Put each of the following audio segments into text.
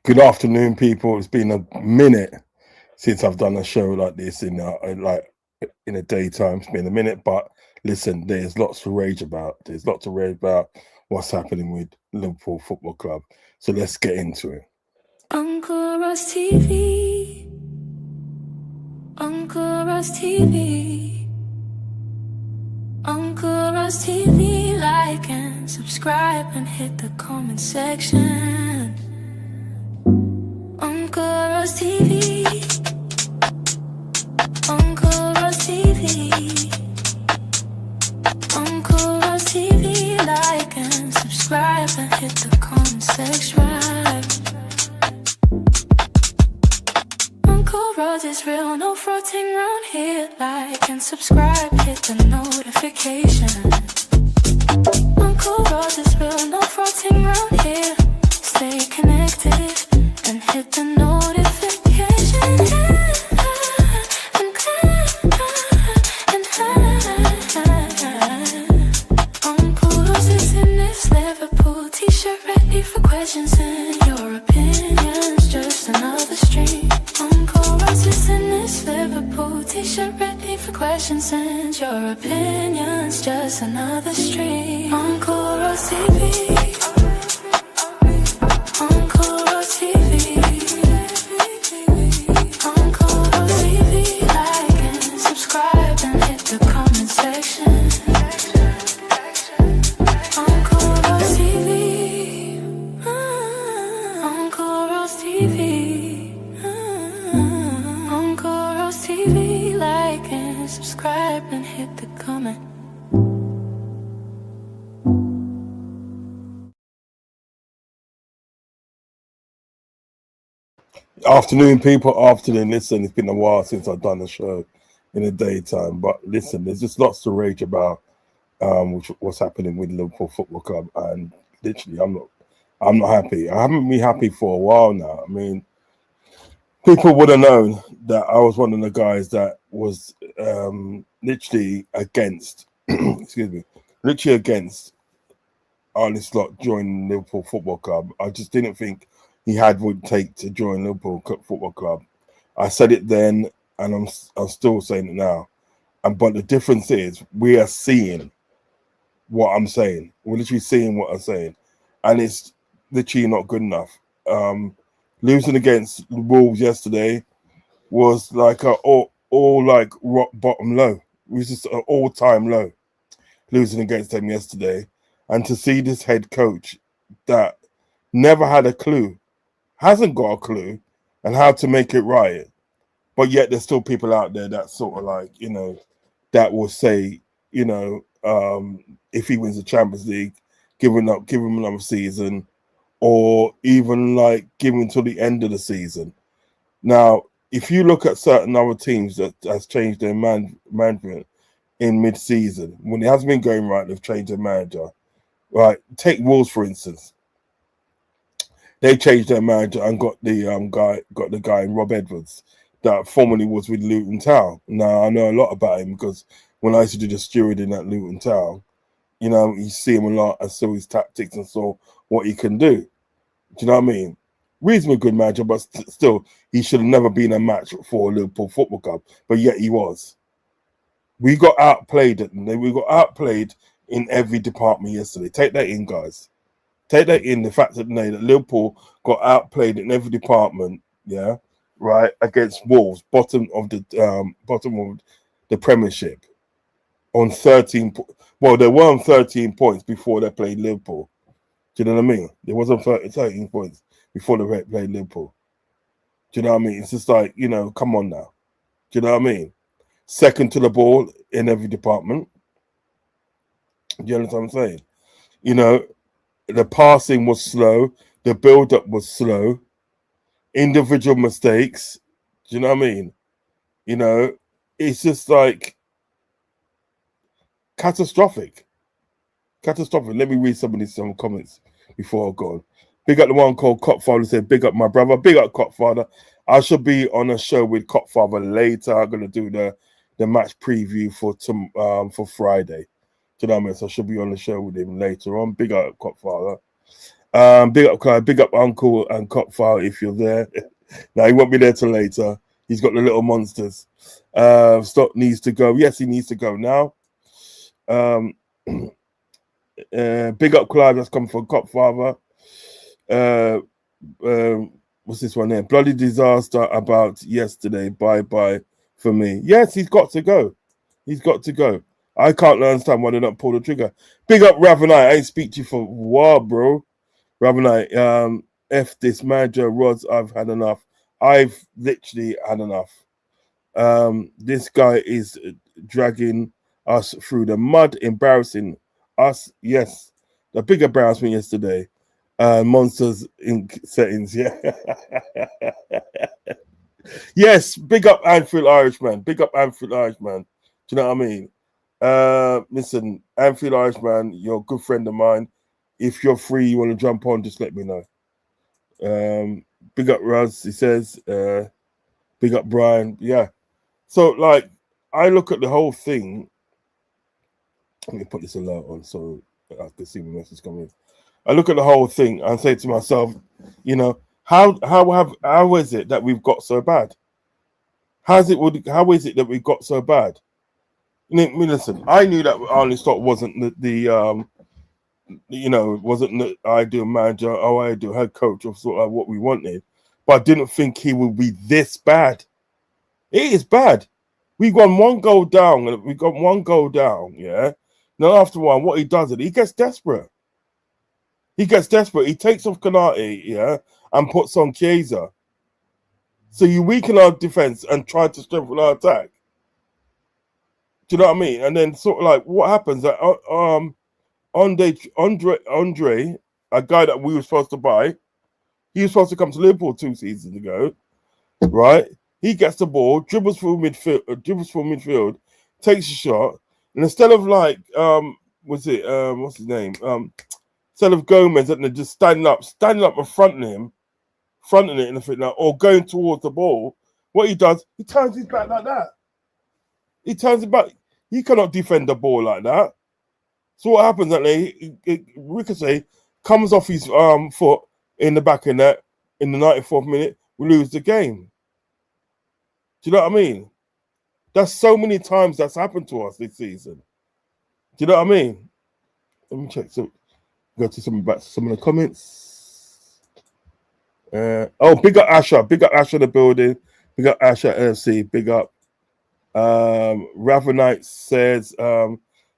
Good afternoon, people. It's been a minute since I've done a show like this in the daytime. It's been a minute, but listen, there's lots to rage about. There's lots to rage about what's happening with Liverpool Football Club. So let's get into it. Uncle Ross TV. Uncle Ross TV. Uncle Ross TV. Like and subscribe and hit the comment section. Uncle Ross TV. Uncle Ross TV. Uncle Ross TV. Like and subscribe and hit the comment section. Uncle Ross is real, no frotting round here. Like and subscribe, hit the notification. Uncle Ross is real, no frotting round here. Stay connected and hit the notification. Uncle Ross is in his Liverpool t-shirt, ready for questions and your opinions. Just another stream. Uncle Ross is in his Liverpool t-shirt, ready for questions and your opinions. Just another stream. Uncle Ross TV. Uncle Ross TV. Uncle Ross TV. Like and subscribe and hit the comment section. Uncle Ross TV. Uncle Ross TV. Uncle Ross TV. Like and subscribe and hit the comment. Afternoon, people. Afternoon. Listen, it's been a while since I've done a show in the daytime, but listen, there's just lots to rage about what's happening with Liverpool Football Club, and literally, I'm not happy. I haven't been happy for a while now. I mean, people would have known that I was one of the guys that was literally against, excuse me, literally against Arne joining Liverpool Football Club. I just didn't think he had what it take to join Liverpool Football Club. I said it then, and I'm still saying it now. But the difference is we are seeing what I'm saying. We're literally seeing what I'm saying, and it's literally not good enough. Losing against Wolves yesterday was like all like rock bottom low. It was just an all time low. Losing against them yesterday, and to see this head coach that never had a clue, hasn't got a clue, and how to make it right, but yet there's still people out there that sort of like that will say if he wins the Champions League, give him another season, or even like give him till the end of the season. Now, if you look at certain other teams that has changed their management in mid-season, when it hasn't been going right, they've changed their manager. Right, take Wolves for instance. They changed their manager and got the guy in Rob Edwards that formerly was with Luton Town. Now I know a lot about him because when I used to do the stewarding at Luton Town, you see him a lot and saw his tactics and saw what he can do. Do you know what I mean? Reasonably good manager, but still, he should have never been a match for Liverpool Football Club. But yet he was. We got outplayed. We got outplayed in every department yesterday. Take that in, guys. Take that in. The fact that Liverpool got outplayed in every department. Yeah, right, against Wolves, bottom of the Premiership, on 13. Well, they were on 13 points before they played Liverpool. Do you know what I mean? There wasn't 13 points before they played Liverpool. Do you know what I mean? It's just like, come on now. Do you know what I mean? Second to the ball in every department. Do you understand what I'm saying? The passing was slow. The build-up was slow. Individual mistakes. Do you know what I mean? It's just like catastrophic. Catastrophic. Let me read some comments before I go on. Big up the one called Copfather, said, big up my brother. Big up Copfather. I should be on a show with Copfather later. I'm going to do the match preview for Friday. Do you know what I mean? So I should be on the show with him later on. Big up Copfather. Big up Clive, big up Uncle and Cockfile if you're there. Now he won't be there till later. He's got the little monsters. Stock needs to go. Yes, he needs to go now. Big up Clive, that's come from Cockfather. What's this one there? Bloody disaster about yesterday. Bye for me. Yes, he's got to go. He's got to go. I can't understand why they don't pull the trigger. Big up Ravenite. I ain't speak to you for a while, bro. Ravenite, F this manager, Rods, I've had enough. I've literally had enough. This guy is dragging us through the mud, embarrassing us. Yes, the big embarrassment yesterday. Monsters Inc. settings, yeah. Yes, big up Anfield Irishman. Big up Anfield Irishman. Do you know what I mean? Listen, Anfield Irishman, you're a good friend of mine. If you're free, you want to jump on, just let me know. Big up Raz, he says. Big up Brian. Yeah. So, like, I look at the whole thing. Let me put this alert on so I can see the message coming. I look at the whole thing and say to myself, you know, how is it that we've got so bad? How is it that we got so bad? I mean, listen, I knew that Arne Slot wasn't the wasn't the ideal manager or ideal head coach of sort of what we wanted, but I didn't think he would be this bad. It is bad. We got one goal down, yeah. Now after one, what he does he gets desperate. He takes off Kanate, yeah, and puts on Chiesa. So you weaken our defense and try to strengthen our attack. Do you know what I mean? And then sort of like what happens that Andre, a guy that we were supposed to buy, he was supposed to come to Liverpool 2 seasons ago, right? He gets the ball, dribbles through midfield, takes a shot, and instead of like what's his name? Instead of Gomez and just standing up in front of him, fronting it or going towards the ball, what he does, he turns his back like that. He turns his back. He cannot defend the ball like that. So what happens Ricochet comes off his foot in the back of net in the 94th minute, we lose the game. Do you know what I mean? That's so many times that's happened to us this season. Do you know what I mean? Let me check. So go to some of the comments. Big up Asher in the building. Big up Asher LFC. Big up. Ravenite says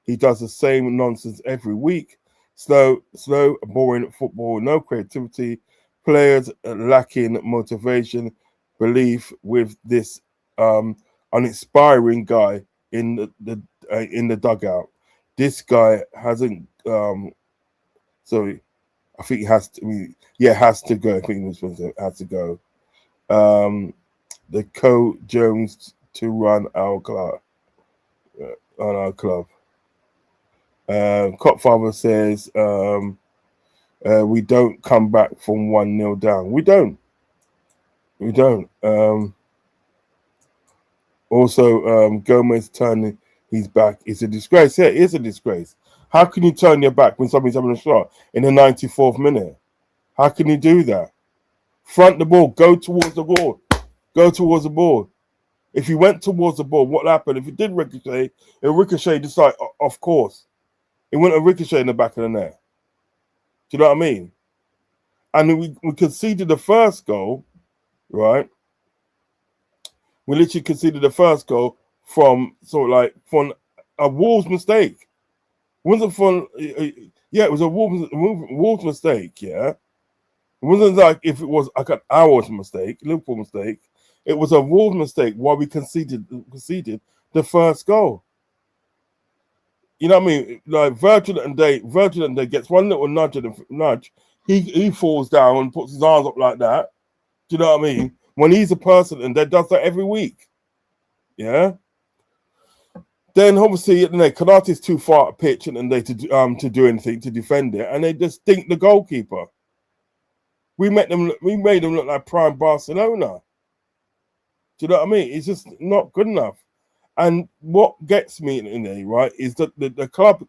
he does the same nonsense every week. Slow, boring football, no creativity, players lacking motivation, belief with this uninspiring guy in the dugout. This guy hasn't. So I think he has to. Has to go. I think he was supposed to has to go. The Jones to run our club. On our club. Copfather says we don't come back from 1-0 down. We don't. Also, Gomez turning his back is a disgrace. Yeah, it is a disgrace. How can you turn your back when somebody's having a shot in the 94th minute? How can you do that? Front the ball, go towards the ball. If you went towards the ball, what happened? If it did ricochet, it ricocheted just like, of course. It went a ricochet in the back of the net. Do you know what I mean? And we conceded the first goal, right? We literally conceded the first goal from from a Wolves mistake. It wasn't from, it was a Wolves mistake, yeah? It wasn't like if it was like an hour's mistake, Liverpool mistake. It was a Wolves mistake while we conceded the first goal. You know what I mean? Like Virgil and Day gets one little nudge. He falls down and puts his arms up like that. Do you know what I mean? When he's a person and that does that every week. Yeah. Then obviously, Kanate's too far at pitch and they to do anything to defend it, and they just dink the goalkeeper. We made them look like prime Barcelona. Do you know what I mean? It's just not good enough. And what gets me in there, right, is that the club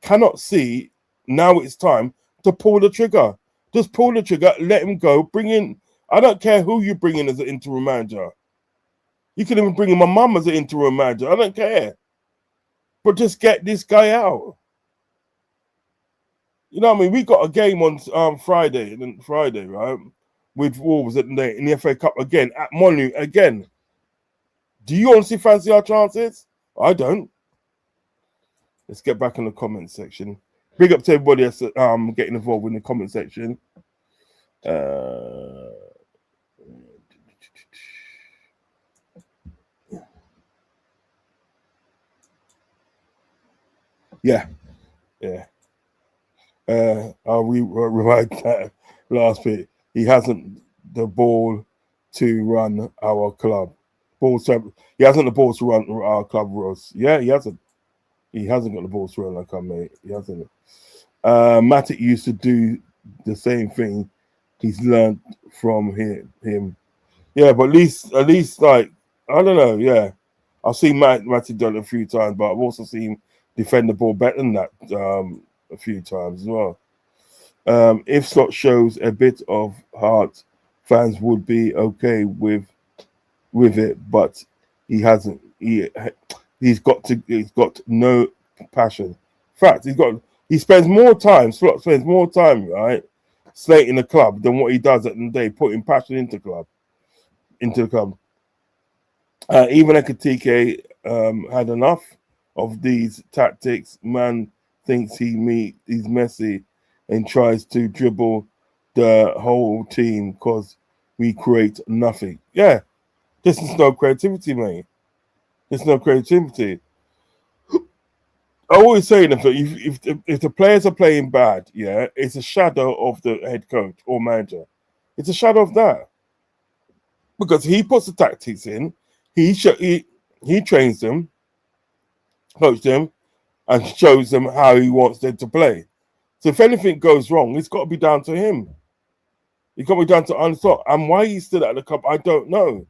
cannot see now it's time to pull the trigger. Just pull the trigger, let him go, bring in. I don't care who you bring in as an interim manager. You can even bring in my mum as an interim manager. I don't care. But just get this guy out. You know what I mean? We got a game on Friday, right? With Wolves in the FA Cup again, at Monu again. Do you honestly fancy our chances? I don't. Let's get back in the comment section. Big up to everybody that's getting involved in the comment section. Yeah. I'll rewrite that last bit. He hasn't the ball to run our club. He hasn't the ball to run our club, Ross. Yeah, he hasn't. He hasn't got the ball to run our club, mate. He hasn't. Matic used to do the same thing. He's learned from him. Yeah, but at least like I don't know. Yeah, I've seen Matic done it a few times, but I've also seen him defend the ball better than that a few times as well. If Slot shows a bit of heart, fans would be okay with it, but he hasn't. He's got no passion. In fact, he spends more time. Slot spends more time, right, slating the club than what he does at the day, putting passion into the club. Even Ekatike had enough of these tactics. Man thinks he's messy and tries to dribble the whole team because we create nothing. Yeah, this is no creativity, mate. There's no creativity. I always say that if the players are playing bad, yeah, it's a shadow of the head coach or manager. It's a shadow of that because he puts the tactics in, he trains them, coaches them, and shows them how he wants them to play. So if anything goes wrong, it's got to be down to him. It's got to be down to Arne. And why he's still at the club, I don't know.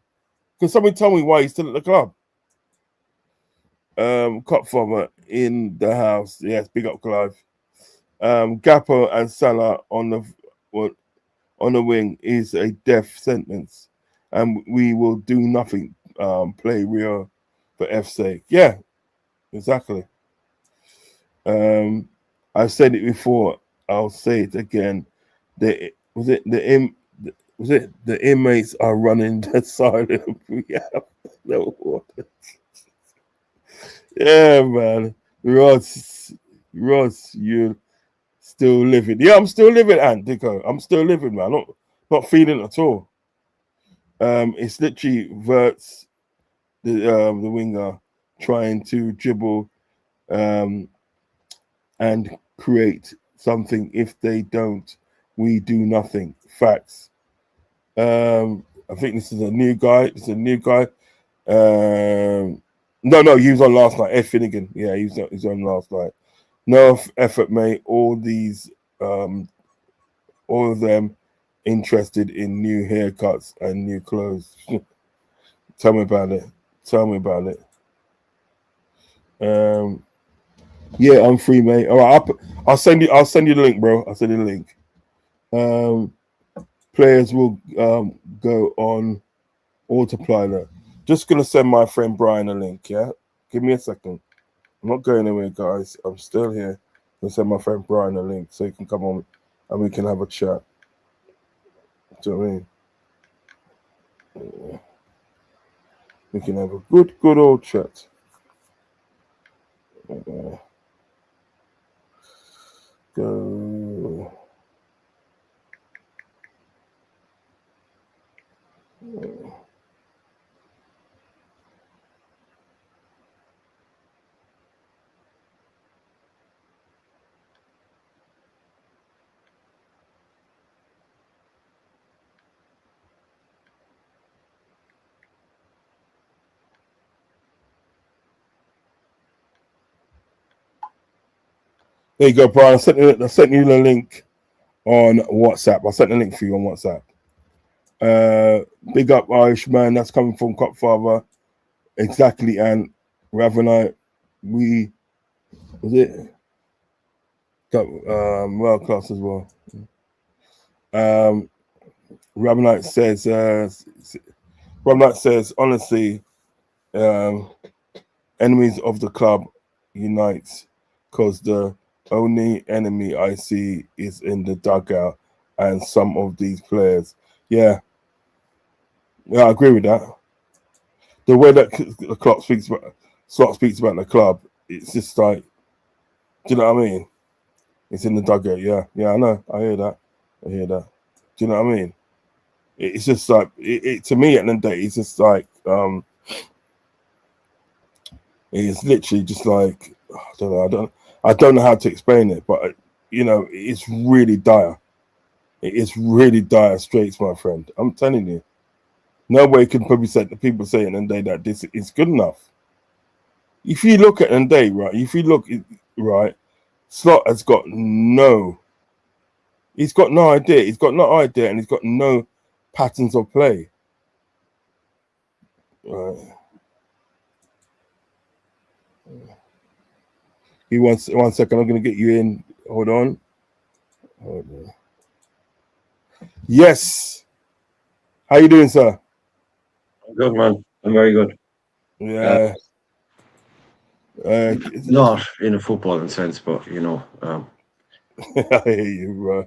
Can somebody tell me why he's still at the club? Cup farmer in the house. Yes, big up Clive. Gappo and Salah on the wing is a death sentence, and we will do nothing. Play Rio for F's sake. Yeah, exactly. I've said it before. I'll say it again. The inmates are running the asylum. We have no water. Yeah, man. Ross, you're still living. Yeah, I'm still living, Ant Dicko. I'm still living, man. Not feeling at all. It's literally Verts, the winger, trying to dribble and create something. If they don't, we do nothing. Facts. I think this is a new guy. No, he was on last night. Ed Finnegan. Yeah, he was on last night. No effort, mate. All of them interested in new haircuts and new clothes. Tell me about it. Yeah, I'm free, mate. All right, I'll send you the link, bro. I'll send you the link. Players will go on autopilot. Just gonna send my friend Brian a link. Yeah, give me a second. I'm not going anywhere, guys. I'm still here. I'll send my friend Brian a link so he can come on and we can have a chat. Do you know what I mean? We can have a good old chat. Go. There you go, Brian. I sent you the link on WhatsApp. I sent the link for you on WhatsApp. Big up Irishman. That's coming from Copfather. Exactly, and Ravenite. We was it got world class as well. Um, Ramnight says, honestly, um, enemies of the club unites because the only enemy I see is in the dugout and some of these players. Yeah, I agree with that. The way that the clock speaks about Slot speaks about the club, it's just like, do you know what I mean? It's in the dugout. Yeah, I know. I hear that. Do you know what I mean? It's just like to me at the end of the day, it's just like it's literally just like I don't know how to explain it, but it's really dire. It is really dire straits, my friend. I'm telling you. No way can probably say the people say at the end of the day that this is good enough. If you look at the end of the day, right? If you look right, Slot has got no. He's got no idea. He's got no idea, and he's got no patterns of play. Right. He wants 1 second. I'm going to get you in. Hold on. Yes. How you doing, sir? Good, man. I'm very good. Yeah. Not in a footballing sense, but I hear you, bro.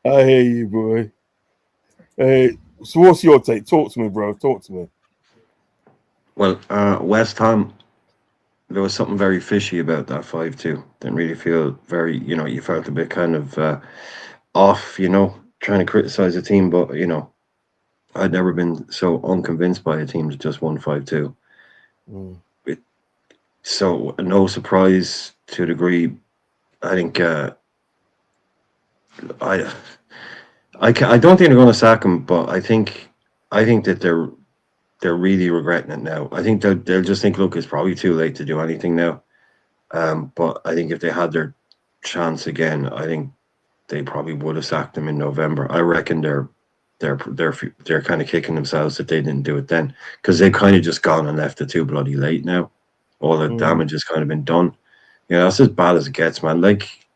I hear you, boy. Hey, so what's your take? Talk to me, bro. Talk to me. well, West Ham. There was something very fishy about that 5-2. Didn't really feel very. You felt a bit kind of off. Trying to criticize a team, but I'd never been so unconvinced by a team that just won 5-2. Mm. So no surprise to a degree. I think I I don't think they're going to sack him, but I think that they're really regretting it now. I think they'll just think, look, it's probably too late to do anything now. But I think if they had their chance again, I think they probably would have sacked him in November. I reckon they're kind of kicking themselves that they didn't do it then, because they've kind of just gone and left it too bloody late now. All the damage has kind of been done. That's as bad as it gets, man. Like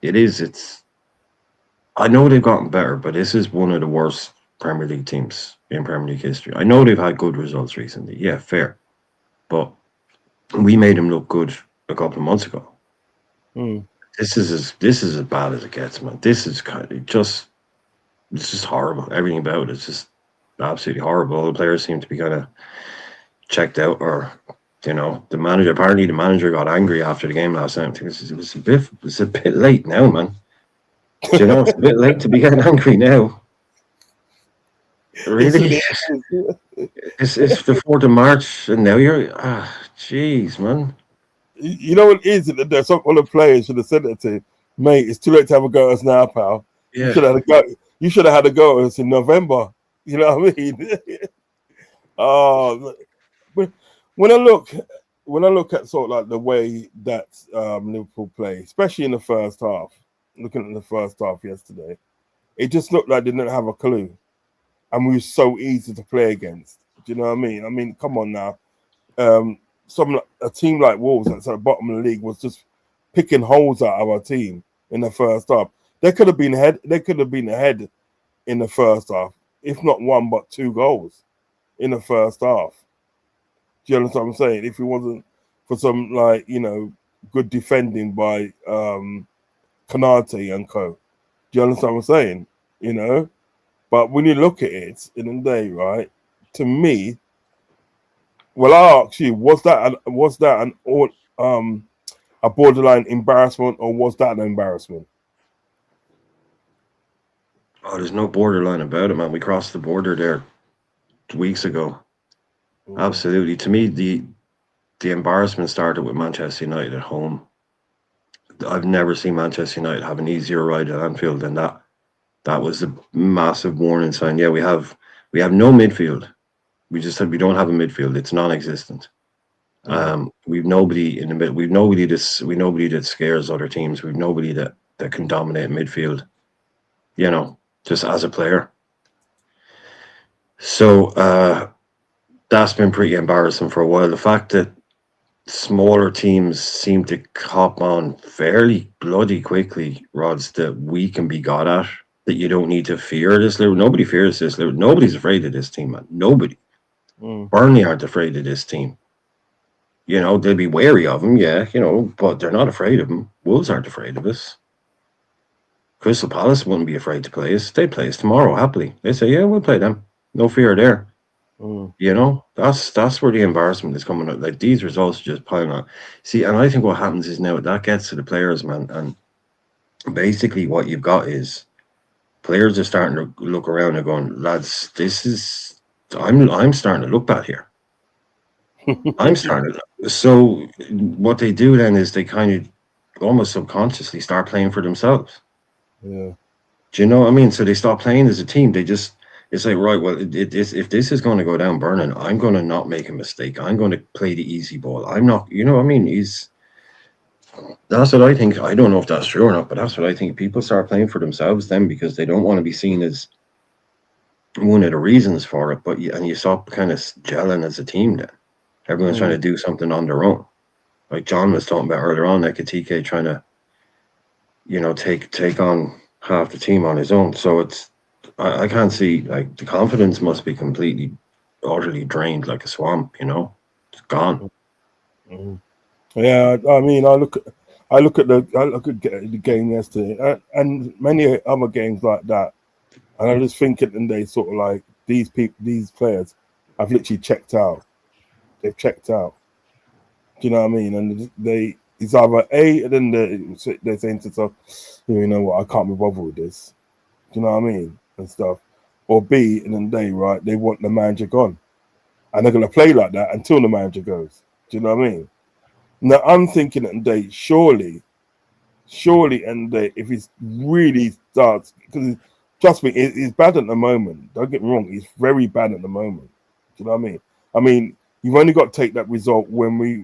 it is. I know they've gotten better, but this is one of the worst Premier League teams in Premier League history. I know they've had good results recently. Yeah, fair. But we made them look good a couple of months ago. Mm. This is as bad as it gets, man. This is it's just horrible. Everything about it is just absolutely horrible. All the players seem to be kind of checked out, or the manager. Apparently, the manager got angry after the game last night. It was a bit late now, man. It's a bit late to be getting angry now. Really? It's the 4th of March, and now you're jeez, man. You know what it is? There's some other players should have said it to, mate. It's too late to have a go at us now, pal. Yeah. You should have had a go. You should have had a go at us in November. You know what I mean? But when I look at sort of like the way that Liverpool play, especially in the first half, looking at the first half yesterday, it just looked like they didn't have a clue, and we were so easy to play against. Do you know what I mean? I mean, come on now. A team like Wolves that's at the bottom of the league was just picking holes out of our team in the first half. They could have been ahead. They could have been ahead in the first half, if not one but 2 goals in the first half. Do you understand what I'm saying? If it wasn't for some good defending by Canate and co. Do you understand what I'm saying? But when you look at it in the day, right? To me, well, I ask you, was that a borderline embarrassment, or was that an embarrassment? Oh, there's no borderline about it, man. We crossed the border there weeks ago. Absolutely. To me, the embarrassment started with Manchester United at home. I've never seen Manchester United have an easier ride at Anfield than that. That was a massive warning sign. Yeah, we have no midfield. We don't have a midfield. It's non-existent. We've nobody in the middle. We've nobody that scares other teams. We've nobody that can dominate midfield. Just as a player. So that's been pretty embarrassing for a while. The fact that smaller teams seem to cop on fairly bloody quickly, Rods, that we can be got at. That you don't need to fear this. Nobody fears this. Nobody's afraid of this team, man. Nobody. Mm. Burnley aren't afraid of this team. You know, they'll be wary of them, yeah, you know, but they're not afraid of them. Wolves aren't afraid of us. Crystal Palace wouldn't be afraid to play us. They'd play us tomorrow happily. They say, yeah, we'll play them. No fear there. Mm. You know, that's where the embarrassment is coming out. Like these results are just piling on. See, and I think what happens is now that gets to the players, man, and basically what you've got is players are starting to look around and going, lads, this is I'm starting to look bad here. I'm starting to. So what they do then is they kind of almost subconsciously start playing for themselves. Yeah. Do you know what I mean? So they stop playing as a team. They just it's like right. Well, if this is going to go down burning, I'm going to not make a mistake. I'm going to play the easy ball. I'm not. You know what I mean? That's what I think. I don't know if that's true or not, but that's what I think. People start playing for themselves then because they don't want to be seen as one of the reasons for it. But and you stop kind of gelling as a team. Then everyone's trying to do something on their own. Like John was talking about earlier on, like TK trying to, you know, take on half the team on his own. So it's I can't see like the confidence must be completely, utterly drained like a swamp. You know, it's gone. Mm. Yeah, I mean, I look at the game yesterday, and many other games like that, and I just think and they sort of like these players have literally checked out. They've checked out. Do you know what I mean? And it's either A, and then they're saying to themselves, you know what, I can't be bothered with this. Do you know what I mean? And stuff. Or B, and then they want the manager gone. And they're going to play like that until the manager goes. Do you know what I mean? Now, I'm thinking at the day, surely, and if he really starts, because trust me, he's bad at the moment. Don't get me wrong, he's very bad at the moment. Do you know what I mean? I mean, you've only got to take that result when we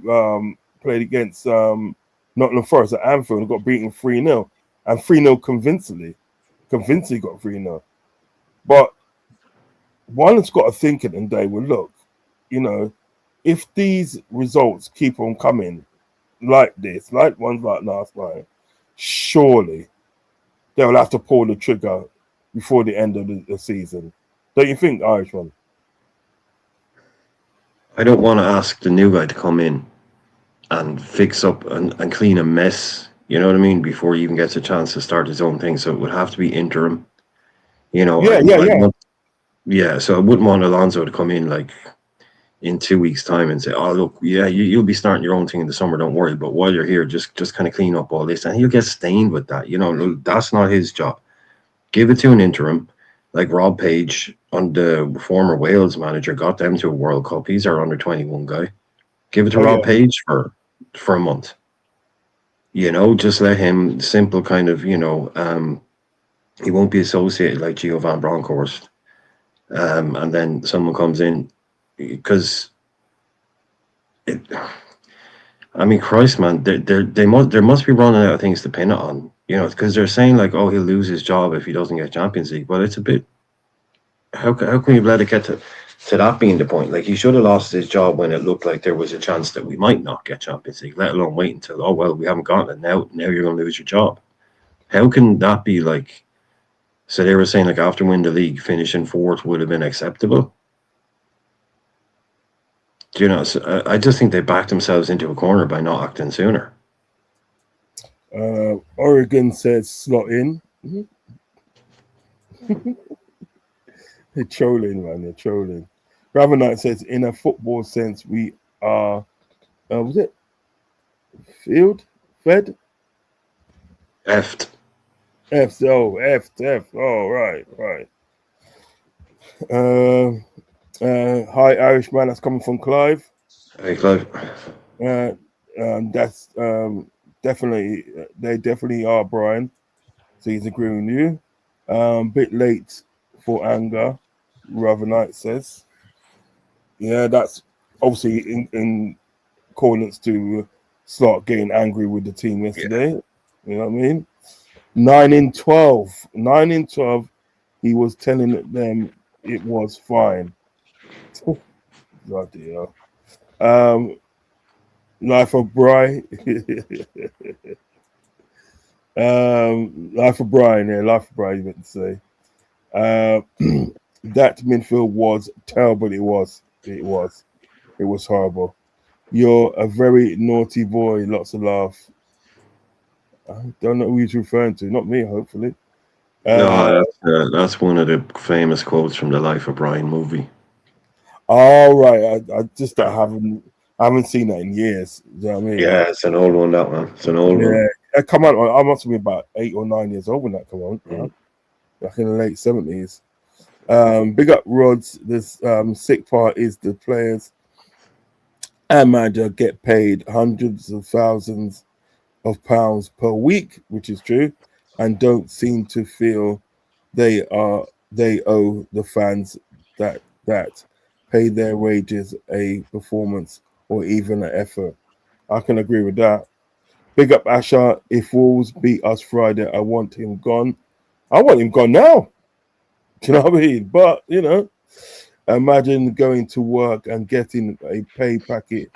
played against Nottingham Forest at Anfield and got beaten 3-0, and 3-0 convincingly got 3-0. But one has got to think at the day, well, look, you know, if these results keep on coming like this, like ones like last night, surely they will have to pull the trigger before the end of the season. Don't you think, Irishman? I don't want to ask the new guy to come in and fix up and clean a mess. You know what I mean? Before he even gets a chance to start his own thing, so it would have to be interim. You know, Yeah. yeah. So I wouldn't want Alonso to come in like in 2 weeks' time and say, "Oh, look, yeah, you'll be starting your own thing in the summer. Don't worry." But while you're here, just kind of clean up all this, and he'll get stained with that. You know, that's not his job. Give it to an interim, like Rob Page, on the former Wales manager, got them to a World Cup. He's our under-21 guy. Give it to Oh Rob yeah. Page for a month. You know, just let him simple kind of. You know, he won't be associated like Gio Van Bronckhorst. And then someone comes in because it, I mean, Christ, man, there must be running out of things to pin it on, you know, because they're saying like, oh, he'll lose his job if he doesn't get Champions League. Well, it's a bit. How can you let it get to that being the point? Like he should have lost his job when it looked like there was a chance that we might not get Champions League, let alone wait until we haven't gotten it now you're going to lose your job. How can that be like? So they were saying like after winning the league, finishing fourth would have been acceptable. You know, so I just think they backed themselves into a corner by not acting sooner. Oregon says slot in. They're trolling, man. They're trolling. Ravenite says, in a football sense, we are. Was it fed? Effed. F. Oh, F. Oh, right. Hi, Irishman. That's coming from Clive. Hey, Clive. That's definitely. They definitely are, Brian. So he's agreeing with you. Bit late for anger, Ravenite says. Yeah, that's obviously in accordance to start getting angry with the team yesterday. Yeah. You know what I mean? 9 in 12. 9 in 12. He was telling them it was fine. Bloody hell. Life of Brian. Life of Brian, yeah, Life of Brian, you meant to say. Uh, that midfield was terrible. It was horrible. You're a very naughty boy. Lots of laugh. I don't know who he's referring to. Not me, hopefully. Uh, No, that's one of the famous quotes from the Life of Brian movie. all right. I just I haven't seen that in years. Do you know what I mean? Yeah, it's an old one. That one. It's an old one. Yeah, it come out. I must have been about 8 or 9 years old when that came on. Mm. Back in the late 70s. Big up Rods. This sick part is the players and manager get paid hundreds of thousands of pounds per week, which is true, and don't seem to feel they owe the fans that pay their wages a performance or even an effort. I can agree with that. Big up Asher. If Wolves beat us Friday, I want him gone. I want him gone now. Do you know what I mean? But imagine going to work and getting a pay packet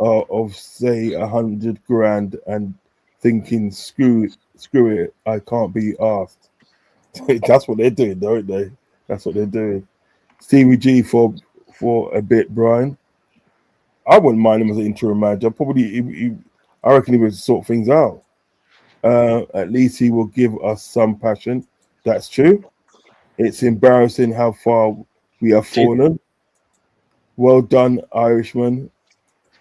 of say 100 grand and thinking screw it, I can't be asked. That's what they're doing, don't they? That's what they're doing. Stevie G for a bit, Brian. I wouldn't mind him as an interim manager. Probably, I reckon he would sort things out. At least he will give us some passion. That's true. It's embarrassing how far we have fallen. Well done, Irishman.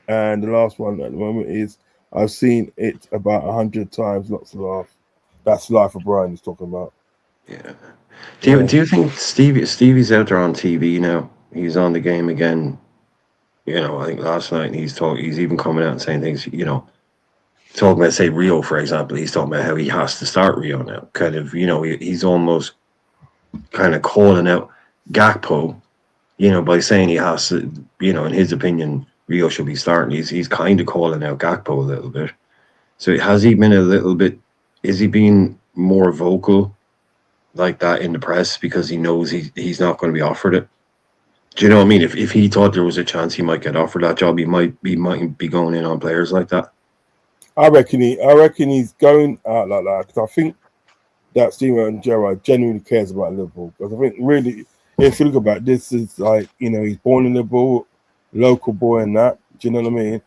And the last one at the moment is I've seen it about 100 times. Lots of laugh. That's Life of Brian he's talking about. Yeah. Yeah. Do you think Stevie's out there on TV now? He's on the game again. I think last night he's even coming out and saying things. Talking about say Rio for example. He's talking about how he has to start Rio now. Kind of he's almost kind of calling out Gakpo. By saying he has to. In his opinion, Rio should be starting. He's kind of calling out Gakpo a little bit. So has he been a little bit? Is he being more vocal like that in the press because he knows he's not going to be offered it? Do you know what I mean? If he thought there was a chance he might get offered that job, he might be going in on players like that. I reckon he's going out like that because I think that Steven Gerrard genuinely cares about Liverpool. Because I think really, if you look about it, this is like he's born in Liverpool, local boy and that. Do you know what I mean?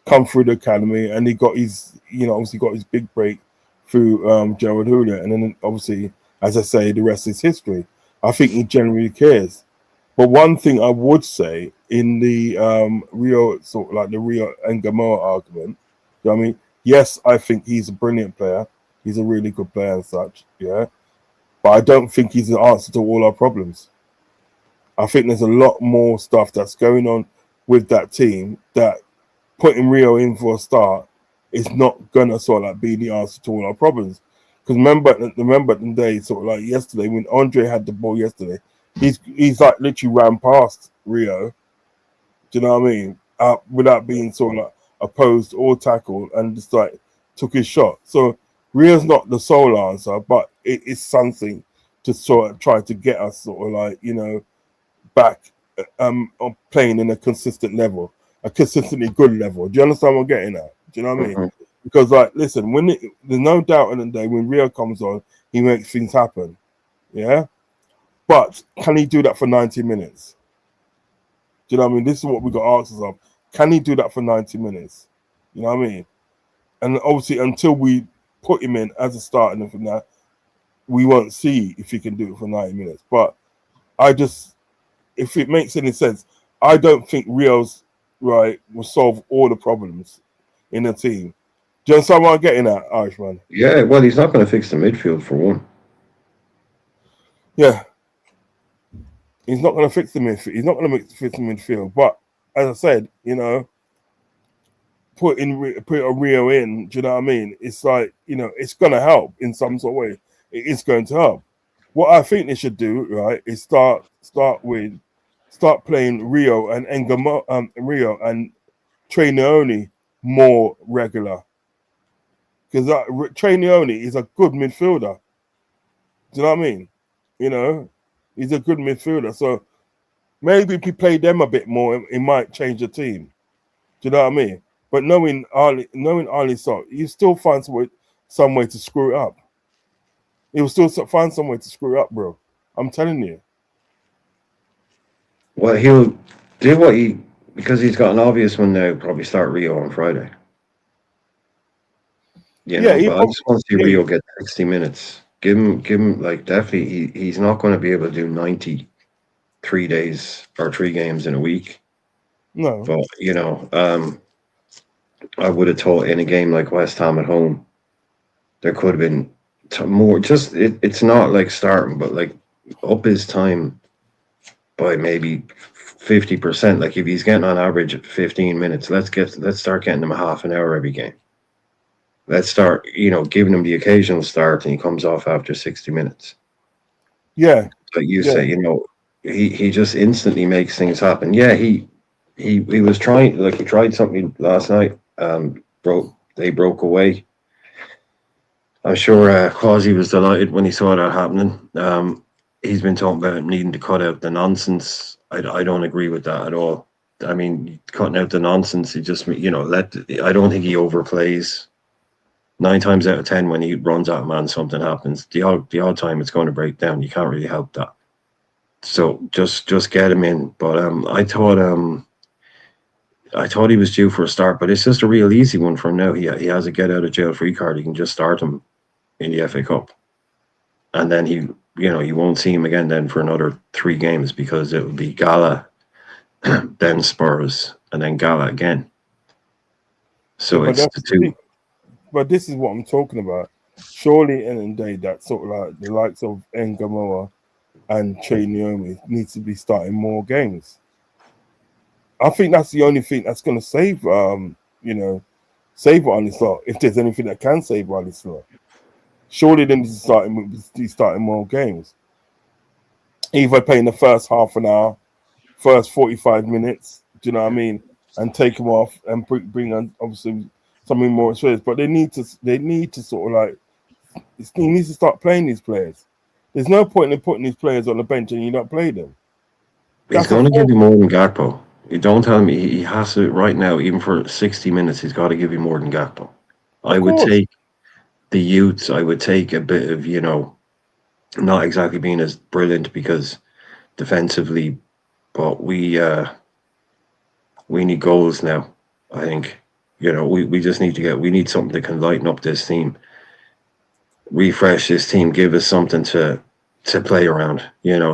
Come through the academy and he got his obviously got his big break through Gerard Houllier, and then obviously, as I say, the rest is history. I think he genuinely cares. But one thing I would say in the Rio, sort of like the Rio and Gamoa argument, you know what I mean? Yes, I think he's a brilliant player. He's a really good player and such, yeah. But I don't think he's the answer to all our problems. I think there's a lot more stuff that's going on with that team that putting Rio in for a start is not gonna sort of like be the answer to all our problems. Because remember the day, sort of like yesterday when Andre had the ball yesterday, he's like literally ran past Rio. Do you know what I mean? Without being sort of like opposed or tackled, and just like took his shot. So Rio's not the sole answer, but it is something to sort of try to get us sort of like back on playing in a consistent level, a consistently good level. Do you understand what I'm getting at? Do you know what I mean? Mhm. Because like, listen, there's no doubt in the day when Rio comes on, he makes things happen. Yeah, but can he do that for 90 minutes? Do you know what I mean? This is what we got answers of. Can he do that for 90 minutes? You know what I mean? And obviously, until we put him in as a starter and from that, we won't see if he can do it for 90 minutes. But if it makes any sense, I don't think Rio's right will solve all the problems in the team. Do you understand what I'm getting at, Irishman? Yeah, well, he's not going to fix the midfield for one. Yeah, he's not going to fix the midfield. He's not going to fix the midfield. But as I said, put a Rio in. Do you know what I mean? It's like it's going to help in some sort of way. It is going to help. What I think they should do, right, is start playing Rio and Rio and Trainioni more regular because Trainioni is a good midfielder. Do you know what I mean? He's a good midfielder. So maybe if we play them a bit more, it might change the team. Do you know what I mean? But knowing Arne Slot, you still find some way to screw it up. He will still find some way to screw it up, bro. I'm telling you. Well, he'll do what he because he's got an obvious one now. Probably start Rio on Friday. You Yeah, know, he but I just want to see yeah, Rio get 60 minutes. Give him like definitely. He's not going to be able to do 90 3 days or 3 games in a week. no, But I would have thought in a game like West Ham at home, there could have been more. Just it's not like starting, but like up his time by maybe 50%. Like if he's getting on average 15 minutes, let's start getting him a half an hour every game. Let's start, giving him the occasional start, and he comes off after 60 minutes. yeah, But you yeah. say, he just instantly makes things happen. Yeah, he was trying, like he tried something last night. They broke away. I'm sure Quasi was delighted when he saw that happening. He's been talking about needing to cut out the nonsense. I don't agree with that at all. I mean, cutting out the nonsense, he just, I don't think he overplays. 9 times out of 10, when he runs out of man, something happens. The odd time it's going to break down. You can't really help that. So just get him in. But I thought he was due for a start, but it's just a real easy one for him now. He has a get out of jail free card. You can just start him in the FA Cup, and then you won't see him again then for another 3 games, because it will be Gala, then Spurs, and then Gala again. So But it's the two. But this is what I'm talking about. Surely, in the day, that sort of like the likes of Ngamoa and Che Naomi needs to be starting more games. I think that's the only thing that's going to save, save Arne Slot. If there's anything that can save Arne Slot, surely they need to be starting more games. Either playing the first half an hour, first 45 minutes. Do you know what I mean? And take them off and bring on obviously something more experience. But they need to sort of like, he needs to start playing these players. There's no point in putting these players on the bench and you don't play them. He's going to give you more than Gakpo. You don't tell me he has to right now, even for 60 minutes, he's got to give you more than Gakpo. I would take the youths. I would take a bit of, not exactly being as brilliant because defensively, but we need goals now. I think, we just need we need something that can lighten up this team, refresh this team, give us something to play around,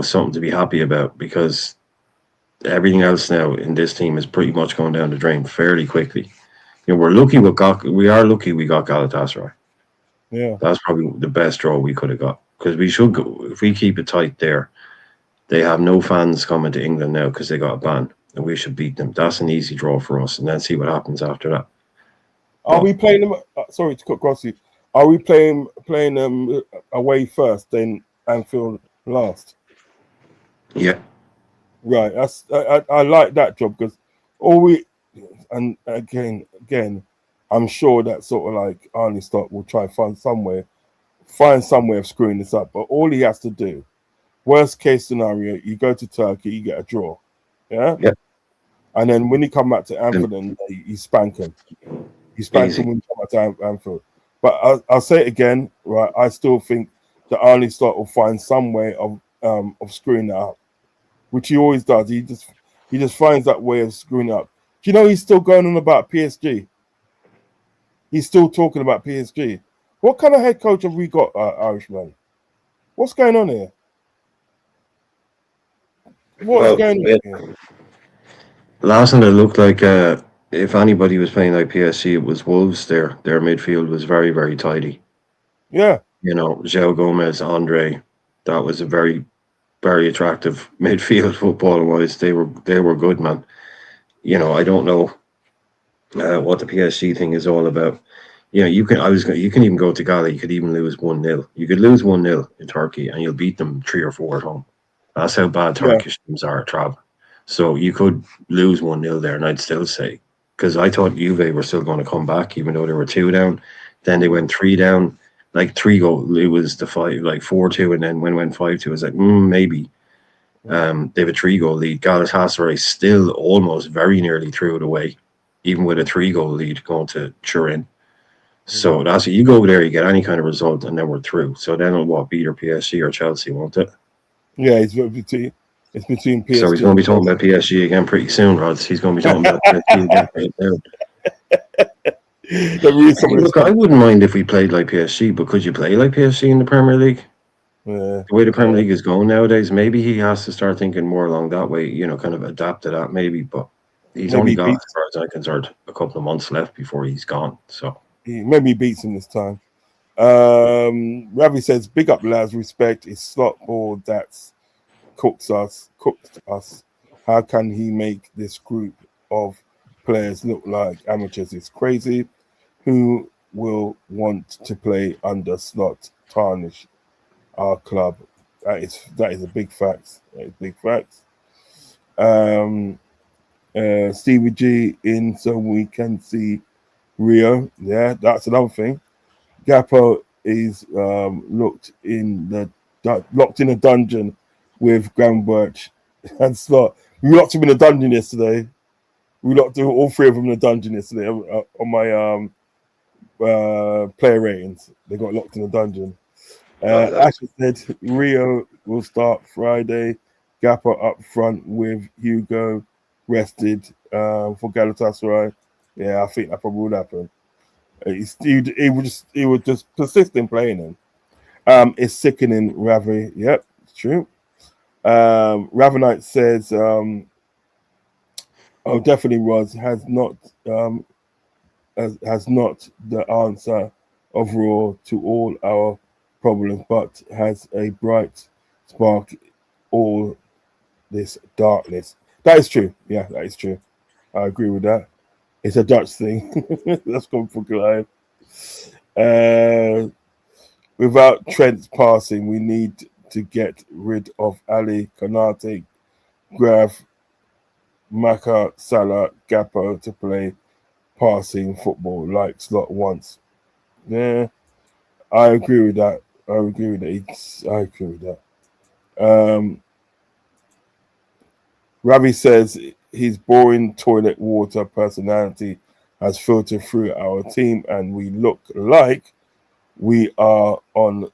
something to be happy about, because everything else now in this team is pretty much going down the drain fairly quickly. We are lucky we got Galatasaray. Yeah, that's probably the best draw we could have got, because we should go, if we keep it tight there. They have no fans coming to England now because they got a ban, and we should beat them. That's an easy draw for us, and then see what happens after that. Are we playing them? Sorry to cut across you. Are we playing them away first, then Anfield last? Yeah. Right. I like that job, because and again, I'm sure that sort of like Arne Slot will try find some way of screwing this up. But all he has to do, worst case scenario, you go to Turkey, you get a draw. Yeah. Yeah. And then when you come back to Anfield, and you spank him. You spank him when you come back to Anfield. But I'll say it again, right? I still think that Arne Slot will find some way of screwing that up, which he always does. He just finds that way of screwing it up. Do you know he's still going on about PSG? He's still talking about PSG. What kind of head coach have we got, Irishman? What's going on here? What's going on here? Last time it looked like if anybody was playing like PSG, it was Wolves. Their midfield was very, very tidy. Yeah. João Gomez, Andre, that was a very, very attractive midfield football-wise. They were good, man. I don't know what the PSG thing is all about. You can even go to Gala. You could even lose 1-0. You could lose 1-0 in Turkey, and you'll beat them 3 or 4 at home. That's how bad Turkish teams are at travel. So you could lose 1-0 there, and I'd still say, because I thought Juve were still going to come back, even though they were 2 down. Then they went 3 down, like 3 goal. It was the 4-2, and then when it went 5-2, it was like maybe. They have a 3 goal lead. Galatasaray still almost very nearly threw it away. even with a 3-goal lead going to Turin. So that's it. You go over there, you get any kind of result, and then we're through. So then it'll what, be either PSG or Chelsea, won't it? Yeah, it's between PSG. So he's going to be talking about PSG again pretty soon, Rods. He's going to be talking about PSG again pretty soon. Look, I wouldn't mind if we played like PSG, but could you play like PSG in the Premier League? Yeah. The way the Premier League is going nowadays, maybe he has to start thinking more along that way, you know, kind of adapt to that maybe. But he's only got, as far as I'm concerned, a couple of months left before he's gone. So maybe he beats him this time. Ravi says, big up lads, respect. It's slot ball that's cooked us. How can he make this group of players look like amateurs? It's crazy. Who will want to play under slot? Tarnish our club. That is a big fact. That is big facts. Stevie G in so we can see Rio. Yeah, that's another thing. Gappo is locked in a dungeon with Graham Birch and Slot. We locked him in a dungeon yesterday. We locked all three of them in a dungeon yesterday on my player ratings. They got locked in a dungeon. Ashley said Rio will start Friday. Gappo up front with Hugo rested for Galatasaray. Yeah, I think that probably would happen. He would just persist in playing him. It's sickening, Ravi. Yep, it's true. Ravenite says, definitely was has not the answer overall to all our problems, but has a bright spark all this darkness. That is true. Yeah, that is true. I agree with that. It's a Dutch thing. That's going for Goliath. Without Trent's passing, we need to get rid of Ali, Kanate, Graf, Maka, Salah, Gappo to play passing football like Slot wants. Yeah, I agree with that. I agree with that. Ravi says his boring toilet water personality has filtered through our team, and we look like we are on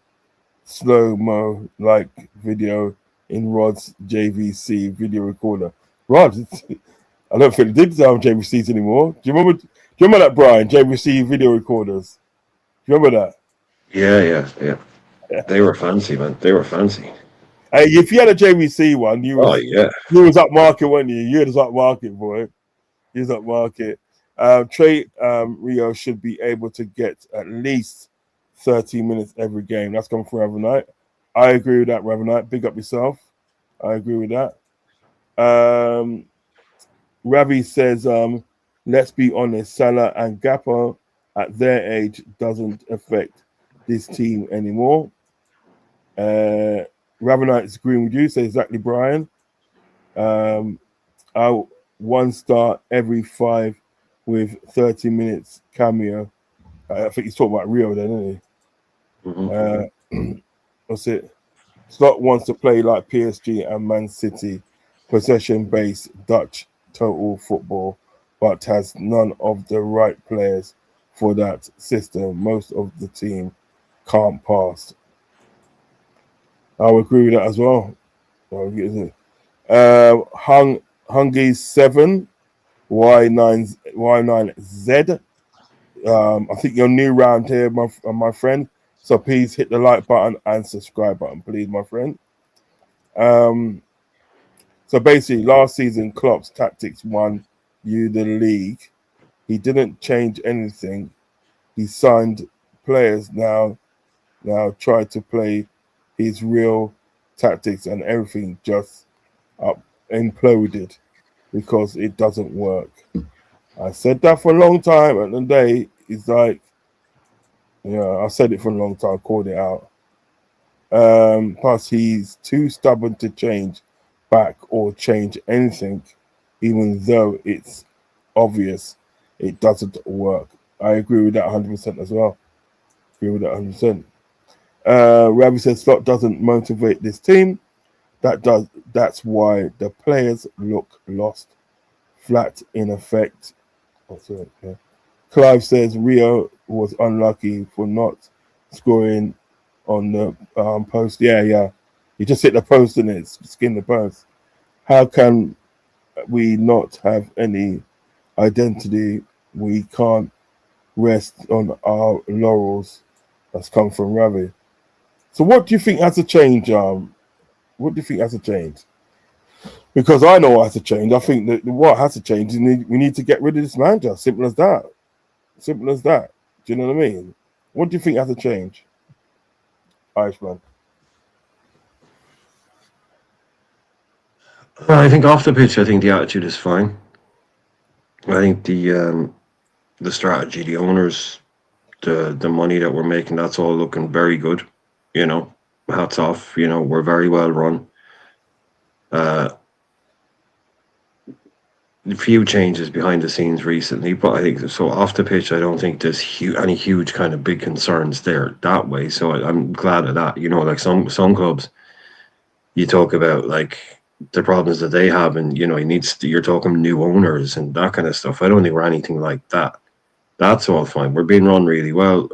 slow-mo like video in Rod's JVC video recorder. Rod, I don't think they did have JVCs anymore. Do you remember that, Brian? JVC video recorders. Do you remember that? Yeah. They were fancy, man. They were fancy. Hey, if you had a JVC one, you was up market, weren't you? You was up market, boy. You was up market. Trey Rio should be able to get at least 30 minutes every game. That's coming from Ravenite. I agree with that, Ravenite. Big up yourself. I agree with that. Ravi says, let's be honest, Salah and Gappo at their age doesn't affect this team anymore. Ravenite is agreeing with you, says exactly, Brian. I'll 1 star every 5 with 30 minutes cameo. I think he's talking about Rio then, isn't he? Mm-hmm. What's it? Slot wants to play like PSG and Man City, possession-based Dutch total football, but has none of the right players for that system. Most of the team can't pass. I'll agree with that as well. Hungies 7 Y9Z. I think you're new round here, my friend. So please hit the like button and subscribe button, please, my friend. So basically, last season, Klopp's tactics won you the league. He didn't change anything. He signed players now try to play his real tactics, and everything just imploded because it doesn't work. I said that for a long time, and the day is like, I said it for a long time, called it out. Plus, he's too stubborn to change back or change anything, even though it's obvious it doesn't work. I agree with that 100% as well. Agree with that 100%. Ravi says Slot doesn't motivate this team. That's why the players look lost, flat in effect. That's it. Yeah. Clive says Rio was unlucky for not scoring on the post. Yeah, yeah. You just hit the post and it's skin the post. How can we not have any identity? We can't rest on our laurels. That's come from Ravi. So, what do you think has to change? What do you think has to change? Because I know what has to change. I think that what has to change is we need to get rid of this manager. Simple as that. Simple as that. Do you know what I mean? What do you think has to change, Irishman? I think off the pitch, I think the attitude is fine. I think the strategy, the owners, the money that we're making, that's all looking very good. You know, hats off. You know, we're very well run. Uh, a few changes behind the scenes recently, but I think so. Off the pitch, I don't think there's any huge kind of big concerns there that way. So I'm glad of that. You know, like some clubs, you talk about like the problems that they have, and you know, you're talking new owners and that kind of stuff. I don't think we're anything like that. That's all fine. We're being run really well.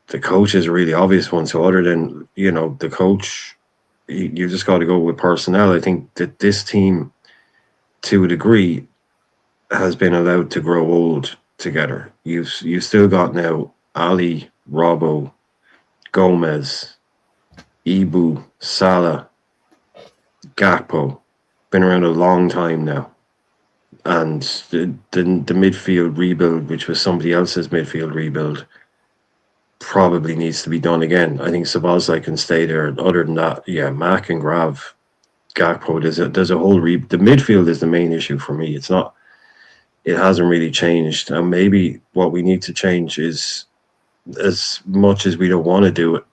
The coach is a really obvious one. So other than you know the coach, you just got to go with personnel. I think that this team, to a degree, has been allowed to grow old together. You've still got now Ali, Robbo, Gomez, Ibu, Salah, Gakpo, been around a long time now. And the midfield rebuild, which was somebody else's midfield rebuild, probably needs to be done again. I think Sabazai can stay there. Other than that, yeah, Mac and Grav, Gakpo, there's a whole the midfield is the main issue for me. It hasn't really changed. And maybe what we need to change is, as much as we don't want to do it,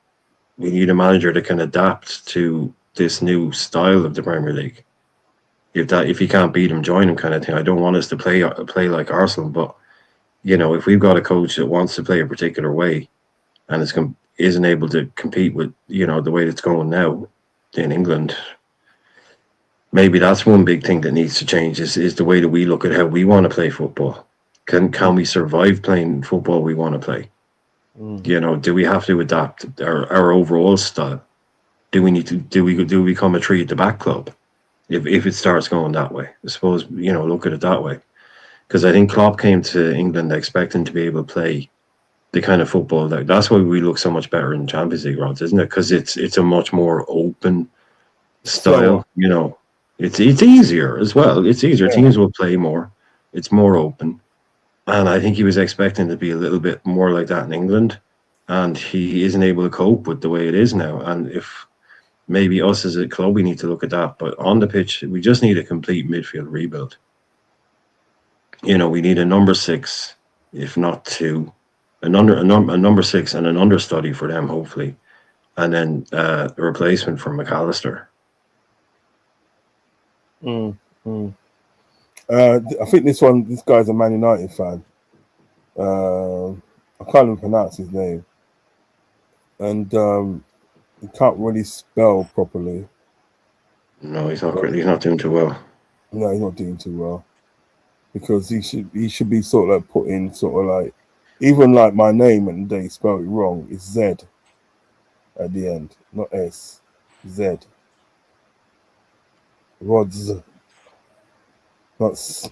we need a manager that can adapt to this new style of the Premier League. If you can't beat him, join him, kind of thing. I don't want us to play like Arsenal, but you know, if we've got a coach that wants to play a particular way and isn't able to compete with you know the way it's going now in England, maybe that's one big thing that needs to change is the way that we look at how we want to play football. Can we survive playing football we want to play? You know, do we have to adapt our overall style? Do we become a three at the back club if it starts going that way? I suppose you know look at it that way, because I think Klopp came to England expecting to be able to play the kind of football that's why we look so much better in Champions League rounds, isn't it? Because it's a much more open style. You know, it's easier as well. It's easier. Yeah. Teams will play more. It's more open. And I think he was expecting to be a little bit more like that in England. And he isn't able to cope with the way it is now. And if maybe us as a club, we need to look at that. But on the pitch, we just need a complete midfield rebuild. You know, we need a number 6, if not 2, a number 6 and an understudy for them, hopefully. And then a replacement for McAllister. I think this guy's a Man United fan. I can't even pronounce his name. And he can't really spell properly. No, he's not doing too well. No, he's not doing too well. Because he should be sort of like put in sort of like, even like my name and they spell it wrong. It's Z at the end, not S. Z. Rods. Not.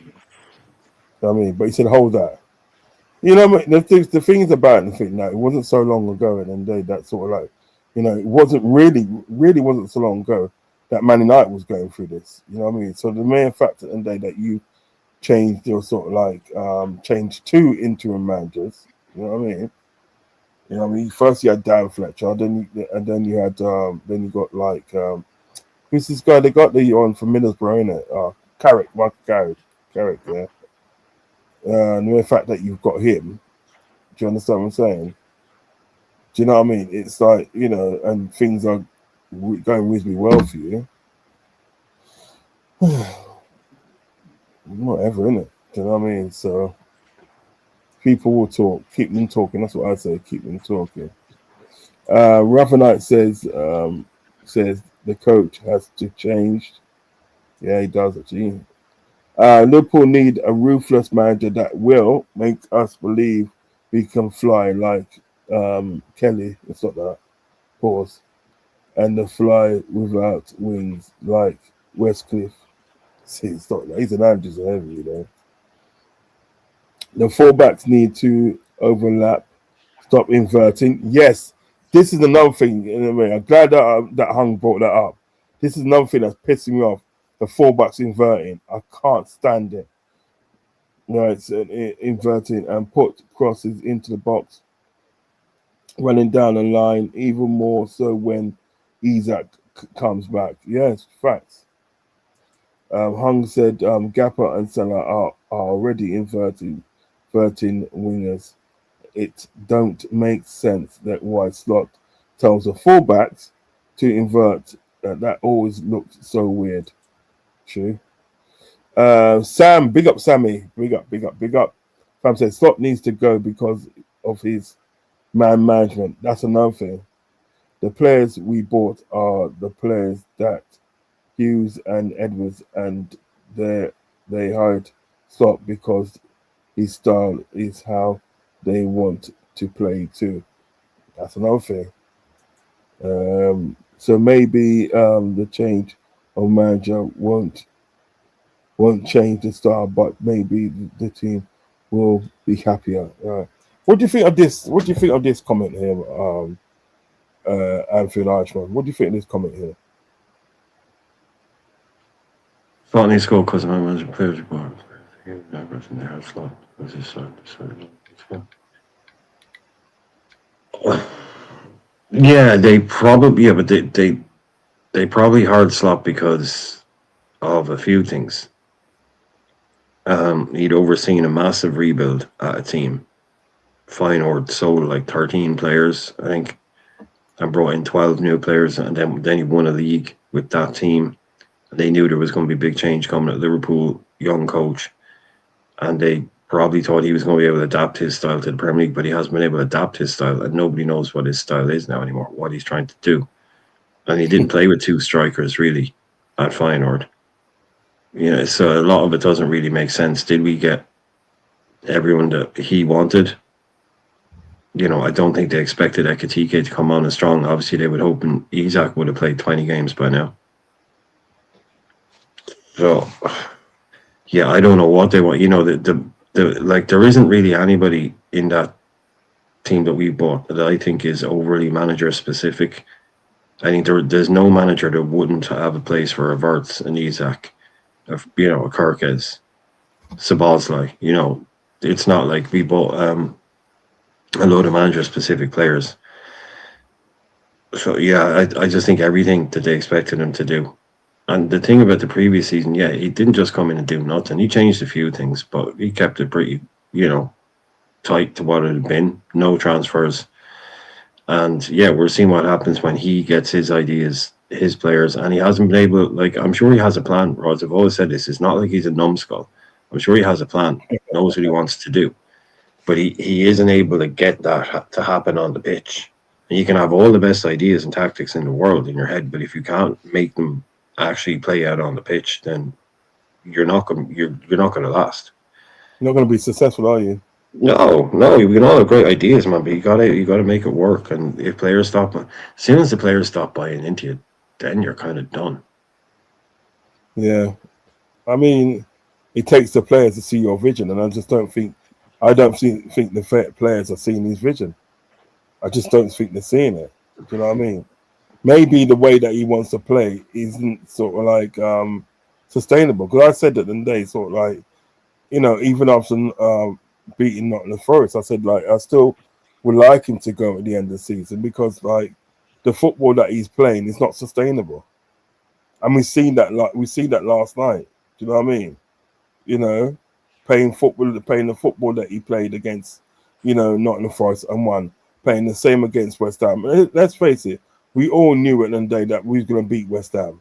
I mean, but he said hold that. You know, the things about the thing. It wasn't so long ago, and then that sort of like, you know, it wasn't really wasn't so long ago that Man United was going through this. You know what I mean? So the main fact at the day that you changed your sort of like changed 2 interim managers. You know what I mean? You know what I mean? First you had Dan Fletcher, then you had then you got like who's this guy? They got the on from Middlesbrough, innit? Carrick, Michael Carrick, yeah. And the fact that you've got him, do you understand what I'm saying? Do you know what I mean? It's like, you know, and things are going reasonably well for you. Whatever, innit? Do you know what I mean? So people will talk, keep them talking. That's what I say, keep them talking. Ravenite says the coach has to change. Yeah, he does actually. Liverpool need a ruthless manager that will make us believe we can fly like Kelly. It's not that. Pause. And the fly without wings like Westcliff. See, it's not that. He's an Andrews heavy, you know. The fullbacks need to overlap, stop inverting. Yes, this is another thing. In a way, I'm glad that Hung brought that up. This is another thing that's pissing me off. The fullbacks inverting. I can't stand it. Right, so inverting and put crosses into the box, running down the line. Even more so when Isaac comes back. Yes, facts. Hung said Gapper and Salah are already inverting wingers. It don't make sense that why Slot tells the fullbacks to invert. That always looked so weird. True. Sam, big up Sammy. Big up, big up, big up. Sam says Slot needs to go because of his man management. That's another thing. The players we bought are the players that Hughes and Edwards and they hired Slot because his style is how they want to play too. That's another thing. So maybe the change of manager won't change the style, but maybe the team will be happier. What do you think of this? What do you think of this comment here, Anfield Irishman? What do you think of this comment here? Thought he scored because my manager players report. In there, it's not. This is yeah, they probably but they probably hard Slot because of a few things. He'd overseen a massive rebuild at a team. Feyenoord sold like 13 players, I think, and brought in 12 new players, and then he won a league with that team. They knew there was going to be big change coming at Liverpool, young coach, and they probably thought he was going to be able to adapt his style to the Premier League, but he hasn't been able to adapt his style, and nobody knows what his style is now anymore, what he's trying to do. And he didn't play with two strikers, really, at Feyenoord. So a lot of it doesn't really make sense. Did we get everyone that he wanted? I don't think they expected Ekitike to come on as strong. Obviously, they would hope Isaac would have played 20 games by now. So, yeah, I don't know what they want. There isn't really anybody in that team that we bought that I think is overly manager specific. I think there's no manager that wouldn't have a place for a Verts and Isaac, a Kirkes, Sabozlai. It's not like we bought a load of manager specific players. So yeah, I just think everything that they expected him to do. And the thing about the previous season, yeah, he didn't just come in and do nothing. He changed a few things, but he kept it pretty, tight to what it had been. No transfers. And yeah, we're seeing what happens when he gets his ideas, his players, and he hasn't been able, I'm sure he has a plan, Roz. I've always said this. It's not like he's a numbskull. I'm sure he has a plan, knows what he wants to do. But he isn't able to get that to happen on the pitch. And you can have all the best ideas and tactics in the world in your head, but if you can't make them actually play out on the pitch, then you're not going to last. You're not going to be successful, are you? No, you can all have great ideas, man, but you gotta make it work. And if players stop, as soon as the players stop buying into you, then you're kind of done. Yeah, I mean, it takes the players to see your vision, and I don't think the players are seeing his vision. I just don't think they're seeing it. Do you know what I mean? Maybe the way that he wants to play isn't sort of like sustainable. Because I said that the day, sort of like, even after beating Nottingham Forest, I said I still would like him to go at the end of the season because the football that he's playing is not sustainable, and we seen that last night. Do you know what I mean? Playing the football that he played against, Nottingham Forest and won, playing the same against West Ham. Let's face it, we all knew at the day that we was going to beat West Ham.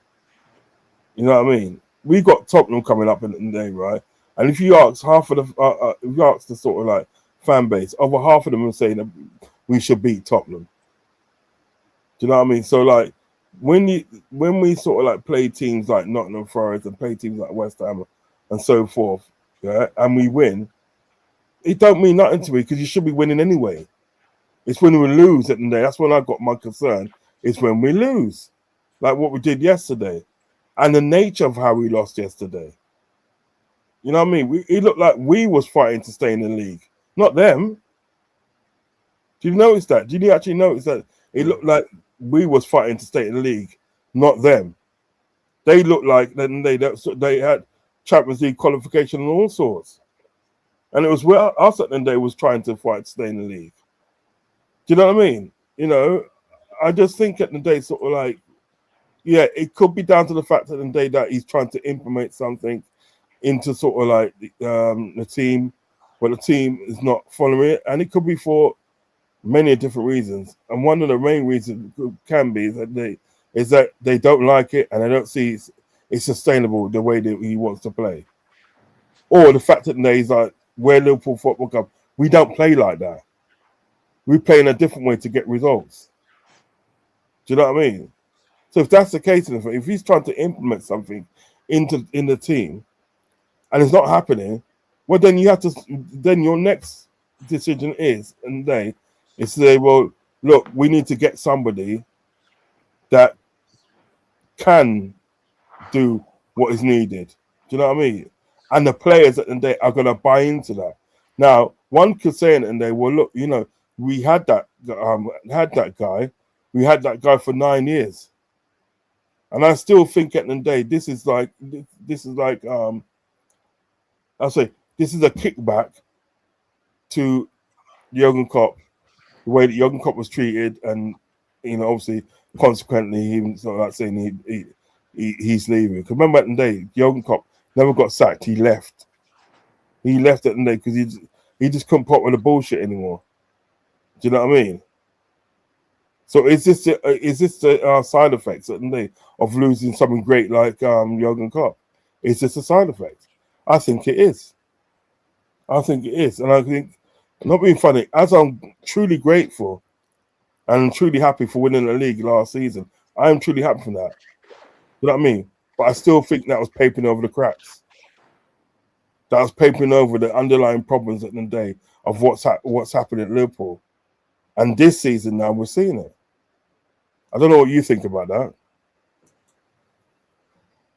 You know what I mean? We got Tottenham coming up in the day, right? And if you ask the sort of fan base, over half of them are saying that we should beat Tottenham. Do you know what I mean? So when we sort of play teams like Nottingham Forest and play teams like West Ham and so forth, yeah, and we win, it don't mean nothing to me because you should be winning anyway. It's when we lose at the end. That's when I got my concern. It's when we lose, like what we did yesterday, and the nature of how we lost yesterday. You know what I mean? It looked like we was fighting to stay in the league, not them. Did you notice that? Did you actually notice that? It looked like we was fighting to stay in the league, not them. They looked like they had Champions League qualification and all sorts, and it was where us at the end they was trying to fight to stay in the league. Do you know what I mean? You know, I just think at the day, sort of like, yeah, it could be down to the fact at the day that he's trying to implement something into sort of like the team, but the team is not following it, and it could be for many different reasons. And one of the main reasons can be that they don't like it and they don't see it's sustainable the way that he wants to play, or the fact that he's like, we're Liverpool Football Club, we don't play like that. We play in a different way to get results. Do you know what I mean? So if that's the case, if he's trying to implement something in the team and it's not happening, well then you have to. Then your next decision is to say, well, look, we need to get somebody that can do what is needed. Do you know what I mean? And the players at the end are going to buy into that. Now, one could say at the end, well, look, you know, we had that guy. We had that guy for 9 years. And I still think at the end of the day, this is like I'll say this is a kickback to Jurgen Klopp, the way that Jurgen Klopp was treated, and you know, obviously, consequently, he's not like saying he's leaving. Because remember at the day, Jurgen Klopp never got sacked. He left. He left at the day because he just couldn't put up with the bullshit anymore. Do you know what I mean? So is this the side effects at the day of losing something great like Jurgen Klopp? Is this a side effect? I think it is. I think it is, and I think, not being funny, as I'm truly grateful and truly happy for winning the league last season, I am truly happy for that. You know what I mean? But I still think that was papering over the cracks. That was papering over the underlying problems at the day of what's happening at Liverpool. And this season now we're seeing it. I don't know what you think about that.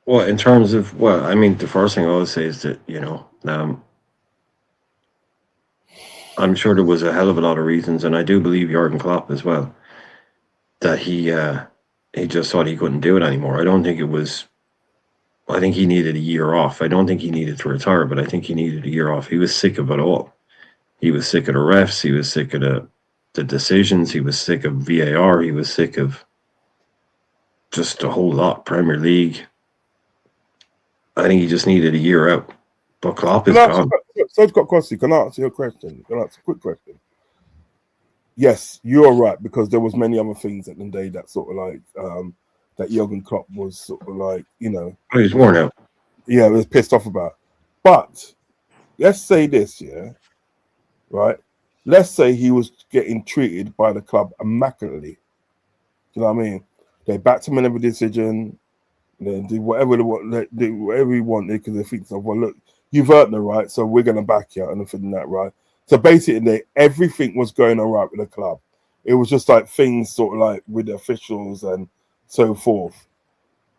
Well, in terms of, well, I mean, the first thing I would say is that, you know, I'm sure there was a hell of a lot of reasons, and I do believe Jurgen Klopp as well, that he just thought he couldn't do it anymore. I don't think it was. I think he needed a year off. I don't think he needed to retire, but I think he needed a year off. He was sick of it all. He was sick of the refs. He was sick of the decisions. He was sick of VAR. He was sick of just a whole lot. Premier League. I think he just needed a year out. But Klopp is gone. So I've got a question. Can I answer your question? Can I ask a quick question? Yes, you're right, because there was many other things at the day that sort of like that Jurgen Klopp was sort of like, you know, He's worn out. Yeah, was pissed off about. But let's say this, yeah, right? Let's say he was getting treated by the club immaculately. Do you know what I mean? They backed him in every decision. They do whatever they want. They do whatever he wanted because they think, well, look, you've earned the right, so we're going to back you and everything that, right? So basically, everything was going all right with the club. It was just like things sort of like with the officials and so forth.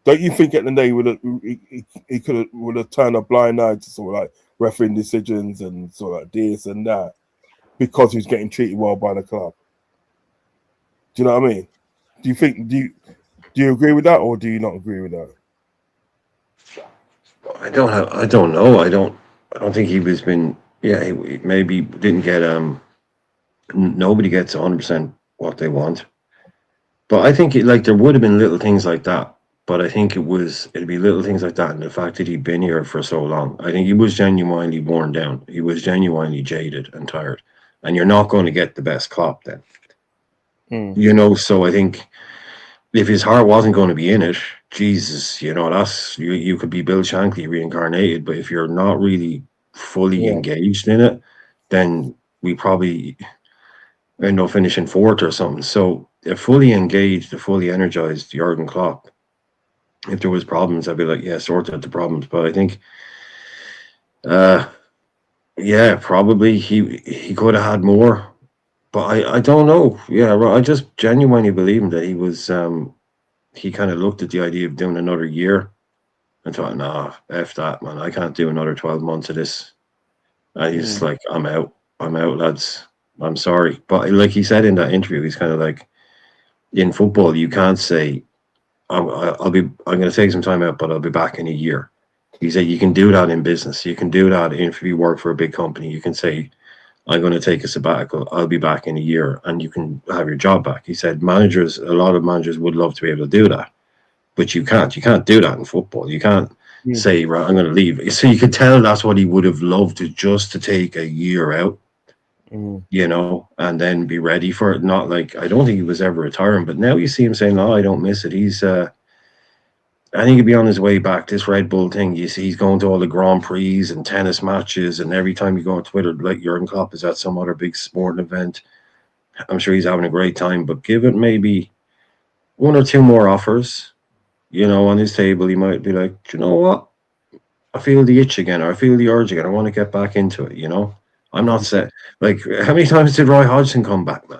Don't you think at the day he would have turned a blind eye to sort of like refereeing decisions and sort of like this and that because he was getting treated well by the club? Do you know what I mean? Do you agree with that, or do you not agree with that? I don't know. I don't think he was been. Yeah, he maybe didn't get. Nobody gets 100% what they want, but I think there would have been little things like that. But I think it'd be little things like that, and the fact that he'd been here for so long. I think he was genuinely worn down. He was genuinely jaded and tired, and you're not going to get the best Klopp then. You know, so I think if his heart wasn't going to be in it, Jesus, you know, that's you could be Bill Shankly reincarnated, but if you're not really fully engaged in it, then we probably end up finishing fourth or something. So a fully engaged, a fully energized Jurgen Klopp, if there was problems, I'd be like, yeah, sort out the problems. But I think Uh, yeah, probably he could have had more, but I don't know. Yeah, I just genuinely believe that he kind of looked at the idea of doing another year and thought, nah, f that, man. I can't do another 12 months of this. And he's Mm. like, I'm out. I'm out, lads. I'm sorry, but like he said in that interview, he's kind of like, in football, you can't say I'm going to take some time out, but I'll be back in a year. He said you can do that in business. You can do that if you work for a big company. You can say I'm going to take a sabbatical. I'll be back in a year, and you can have your job back. He said a lot of managers would love to be able to do that, but you can't. You can't do that in football. You can't Mm. say, right, I'm going to leave. So you could tell that's what he would have loved to just to take a year out, Mm. and then be ready for it. Not like I don't think he was ever retiring, but now you see him saying, "No, I don't miss it." I think he'd be on his way back. This Red Bull thing, you see, he's going to all the Grand Prix and tennis matches, and every time you go on Twitter, like Jurgen Klopp is at some other big sporting event. I'm sure he's having a great time, but give it maybe one or two more offers, on his table. He might be like, "Do you know what? I feel the itch again, or I feel the urge again. I want to get back into it. I'm not set. Like, how many times did Roy Hodgson come back, man?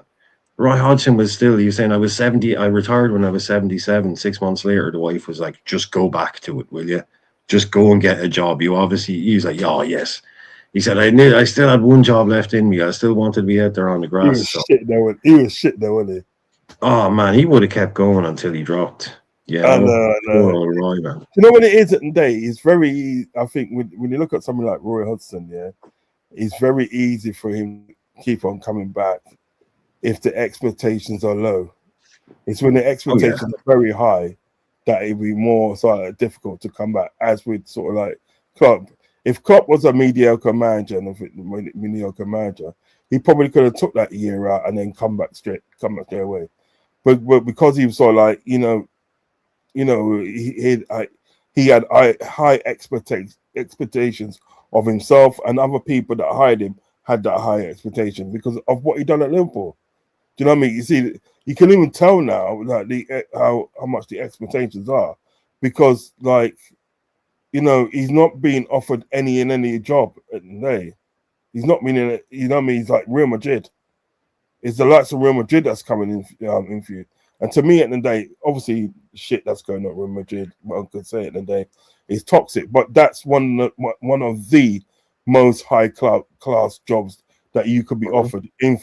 Roy Hodgson was still, he was saying, I was 70, I retired when I was 77. 6 months later, the wife was like, just go back to it, will you? Just go and get a job. He was like, oh, yes. He said, I still had one job left in me. I still wanted to be out there on the He grass. was So, shit though. He was shit though, wasn't he? oh, man, he would have kept going until he dropped. I know, I Poor know. old Roy, man. You know when it is at the day, it's very. I think when you look at something like Roy Hodgson, yeah, it's very easy for him to keep on coming back if the expectations are low. It's when the Oh, yeah. expectations are very high that it'd be more sort of difficult to come back. As with sort of like Klopp, if Klopp was a mediocre manager and mediocre manager, he probably could have took that year out and then come back straight away. But because he was sort of like he had high expectations of himself, and other people that hired him had that high expectation because of what he done at Liverpool. Do you know what I mean? You see, you can even tell now that how much the expectations are, because he's not being offered any job at the day. He's not being in it. You know what I mean? He's like Real Madrid. It's the likes of Real Madrid that's coming in for you. And to me, at the end of the day, obviously, shit that's going on at Real Madrid, what I could say at the end of the day, is toxic. But that's one of the most high class jobs that you could be Mhm. offered in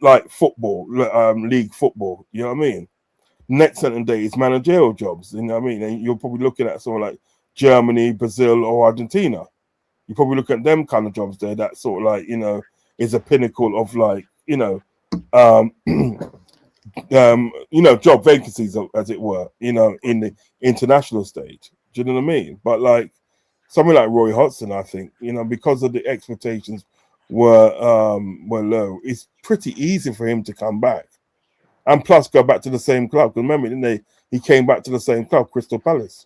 like football, league football. You know what I mean? Next at the end of the day is managerial jobs. You know what I mean? And you're probably looking at someone like Germany, Brazil, or Argentina. You probably look at them kind of jobs there. That sort of like is a pinnacle of like um, job vacancies, as it were, in the international stage. Do you know what I mean? But like something like Roy Hodgson, I think, because of the expectations were low, it's pretty easy for him to come back. And plus go back to the same club. Because remember, didn't they? He came back to the same club, Crystal Palace.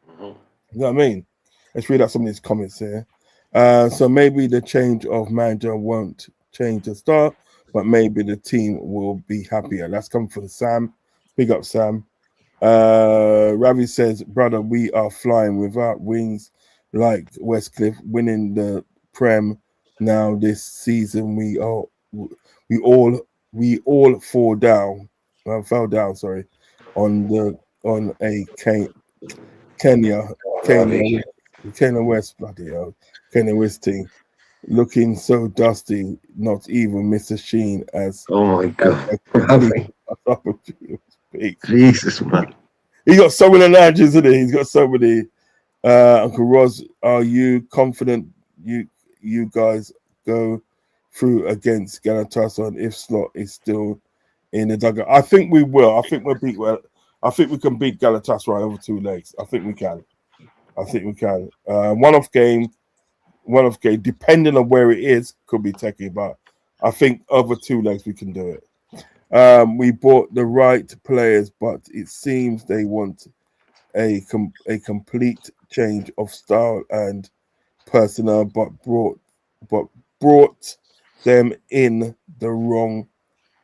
Mhm. You know what I mean? Let's read out some of these comments here. So maybe the change of manager won't change the start, but maybe the team will be happier. That's coming from Sam. Big up, Sam. Ravi says, brother, we are flying without wings like Westcliff, winning the Prem now this season. We all we all fell down, sorry, on the on a Kenya, Kenya, Ravi. Kenya West, bloody hell, Kenya West team, looking so dusty. Not even Mr. Sheen Oh, my God. Ravi. speaks. Jesus, man. He got so many analogies, isn't he? He's got so many. Uncle Roz, are you confident you guys go through against Galatasaray if Slot is still in the dugout? I think we will. I think we'll beat. Well, I think we can beat Galatasaray over 2 legs. I think we can. I think we can. One off game, depending on where it is, could be techie, but I think over 2 legs we can do it. We bought the right players, but it seems they want a complete change of style and personnel, but brought them in the wrong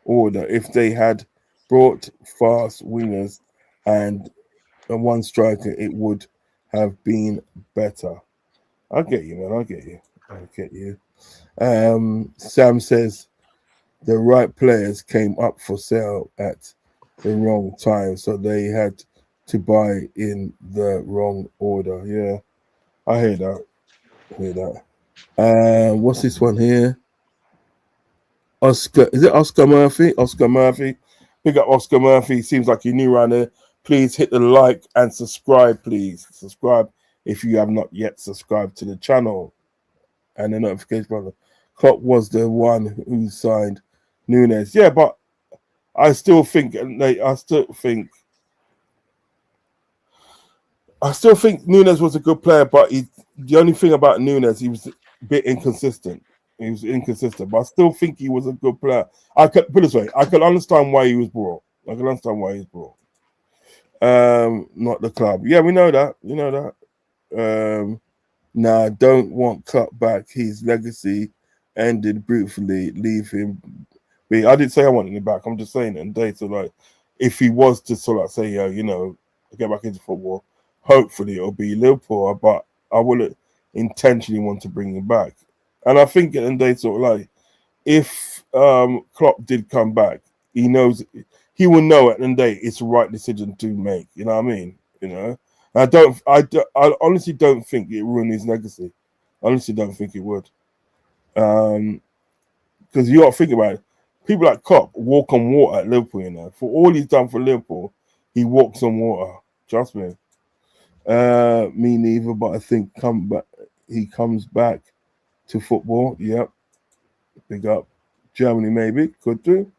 order. If they had brought fast wingers and one striker, it would have been better. I get you, man. I get you. I get you. Sam says the right players came up for sale at the wrong time, so they had to buy in the wrong order. Yeah, I hear that. I hear that. What's this one here? Oscar, is it Oscar Murphy? Oscar Murphy. Big up Oscar Murphy. Seems like you're new around here. Please hit the like and subscribe, please. Subscribe if you have not yet subscribed to the channel. And the notification button. Klopp was the one who signed Nunes. Yeah, but I still think Nunes was a good player, but the only thing about Nunes, he was a bit inconsistent. He was inconsistent, but I still think he was a good player. I could put it this way: I can understand why he was brought. I can understand why he was brought. Not the club. Yeah, we know that. You know that. Nah, don't want cut back. His legacy ended brutally. Leave him be. I didn't say I wanted him back. I'm just saying it. And data, like, if he was to sort of say, get back into football, hopefully it'll be Liverpool. But I wouldn't intentionally want to bring him back. And I think at the end of the day, sort of like, if Klopp did come back, he will know at the end of the day it's the right decision to make. You know what I mean? You know. I honestly don't think it ruined his legacy. I honestly don't think it would. Because you got to think about it. People like Klopp walk on water at Liverpool, you know. For all he's done for Liverpool, he walks on water. Trust me. Me neither, but I think he comes back to football. Yep. Big up. Germany, maybe. Could do.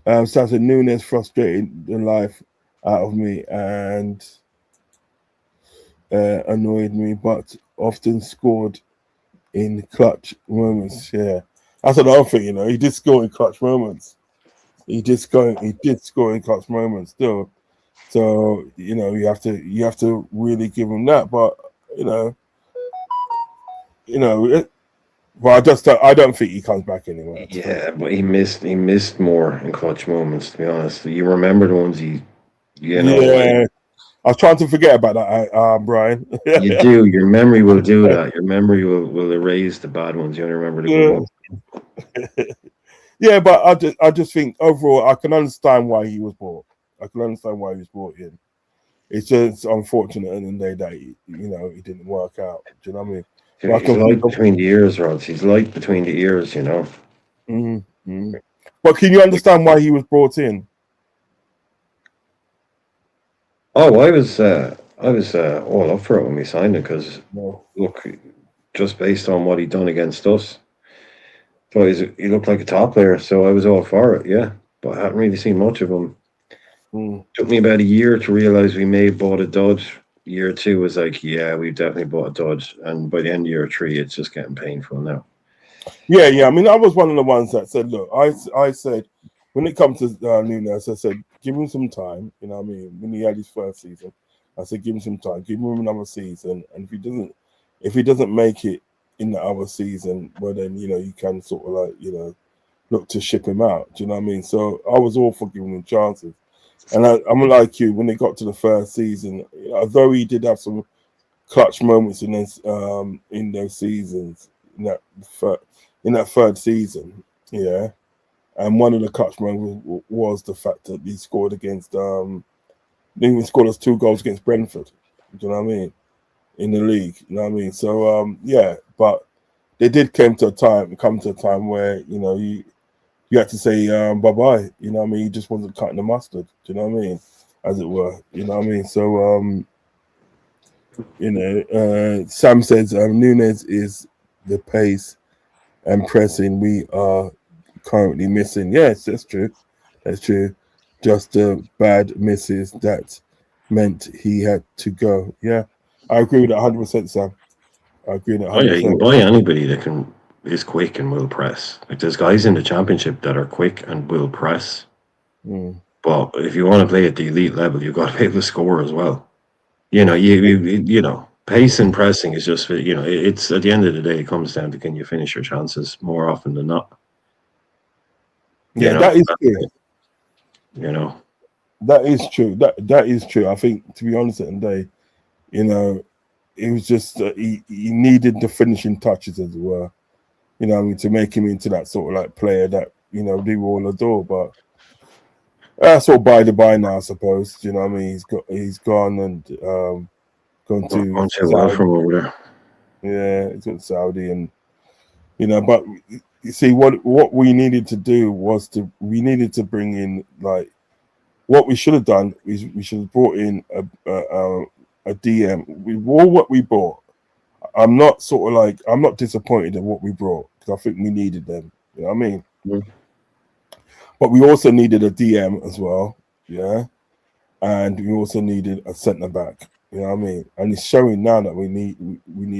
Sasa Nunes frustrated the life out of me and annoyed me, but often scored in clutch moments. Yeah, that's another thing. You know, he did score in clutch moments. He did score in clutch moments still. So you know, you have to really give him that. But but I don't think he comes back anyway. Yeah, but he missed more in clutch moments. To be honest, you remember the ones Yeah. I was trying to forget about that, Brian. You do. Your memory will do that. Your memory will erase the bad ones. You only remember the good ones. Yeah, but I just think overall I can understand why he was brought. I can understand why he was brought in. It's just unfortunate in the day that he didn't work out. Do you know what I mean? He's light between the ears, Rods. He's light between the ears, you know. Mm-hmm. But can you understand why he was brought in? Oh, I was all up for it when we signed him because look, just based on what he'd done against us, thought he looked like a top player, so I was all for it. Yeah, but I hadn't really seen much of him. Took me about a year to realize we may have bought a dud. Year two was like, yeah, we've definitely bought a dud, and by the end of year three, it's just getting painful now. Yeah. I mean, I was one of the ones that said, look, I said when it comes to Nunes, I said give him some time. You know what I mean? When he had his first season, I said give him some time, give him another season, and if he doesn't make it in the other season, well then you can sort of like look to ship him out. Do you know what I mean? So I was all for giving him chances. And I'm like you, when it got to the first season, although he did have some clutch moments in those seasons, in that third season, yeah. And one of the clutch moments was the fact that he scored against, he scored us 2 goals against Brentford. Do you know what I mean? In the league, you know what I mean? So yeah, but they did come to a time where you had to say bye bye. You know what I mean? He just wasn't cutting the mustard. Do you know what I mean? As it were. You know what I mean? So Sam says Nunes is the pace and pressing we are currently missing. Yes, that's true. That's true. Just bad misses that meant he had to go. Yeah, I agree with that 100%, Sam. I agree with that 100%. Oh yeah, you can buy anybody that is quick and will press. Like there's guys in the championship that are quick and will press. But if you want to play at the elite level, you've got to be able to score as well. You know, pace and pressing is just it's at the end of the day it comes down to can you finish your chances more often than not. Yeah, that is true. You know, that is true. That is true. I think, to be honest, at the day, it was just he needed the finishing touches, as it were. You know what I mean, to make him into that sort of like player that, you know, they all adore. But that's all by the by now, I suppose. You know what I mean? He's gone and gone to Aren't you well Saudi. from over there? Yeah, he's got Saudi, and you know. But you see, what we needed to do was we needed to bring in, like, what we should have done is we should have brought in a DM. With all what we brought, I'm not disappointed in what we brought, because I think we needed them. You know what I mean? Mm. But we also needed a DM as well, yeah, and we also needed a centre back. You know what I mean? And it's showing now that we need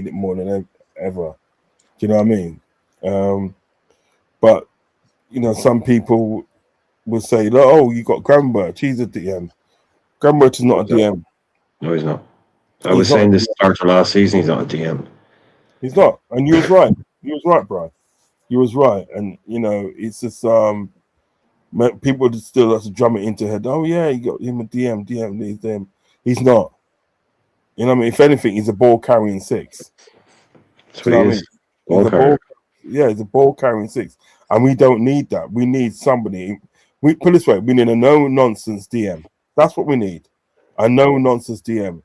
it more than ever. Do you know what I mean? But you know, some people will say, "Oh, you got Grambert. He's a DM. Grambert is not a DM. No, he's not. I He's was not. saying this start of last season, he's not a DM. He's not." And you was right. You was right, Brian. You was right. And you know, it's just people just still have to drum it into head. Oh yeah, you got him a DM. He's not. You know what I mean? If anything, he's a ball carrying six. That's Do what you know he what I is. mean? Ball carrier. He's a ball carrying six, and we don't need that. We need somebody. We put it this way: we need a no nonsense DM. That's what we need. A no nonsense DM.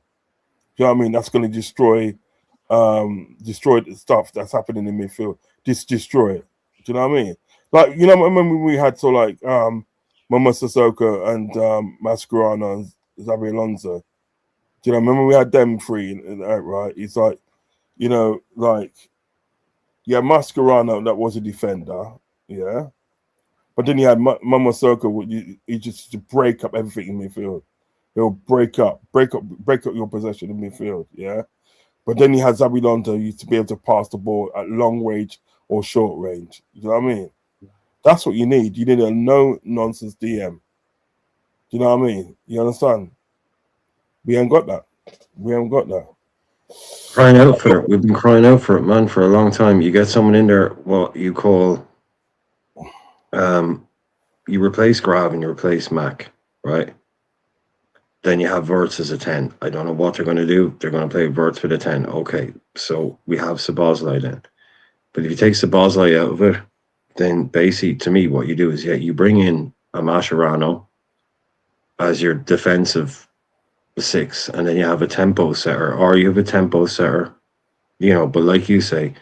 Do you know what I mean? That's going to destroy the stuff that's happening in midfield. Just destroy it. Do you know what I mean? Like, you know, remember we had Mama Sissoko and Mascherano and Xabi Alonso. Do you know? Remember we had them three, right? It's like, you know, like, yeah, Mascherano, that was a defender, yeah. But then you had Mama Sissoko. He just to break up everything in midfield. He'll break up your possession in midfield, yeah. But then he had Xabi Alonso used to be able to pass the ball at long range or short range. You know what I mean? That's what you need. You need a no nonsense DM. Do you know what I mean? You understand? We ain't got that. We haven't got that. Crying out for it. We've been crying out for it, man, for a long time. You get someone in there, what you call, you replace Grav and you replace Mac, right? Then you have Verts as a 10. I don't know what they're going to do. They're going to play Verts with a 10. Okay, so we have Sabozlai then. But if you take Sabozlai out of it, then basically, to me, what you do is, you bring in a Mascherano as your defensive 6, and then you have a tempo setter, or you have a tempo setter, you know, but like you say,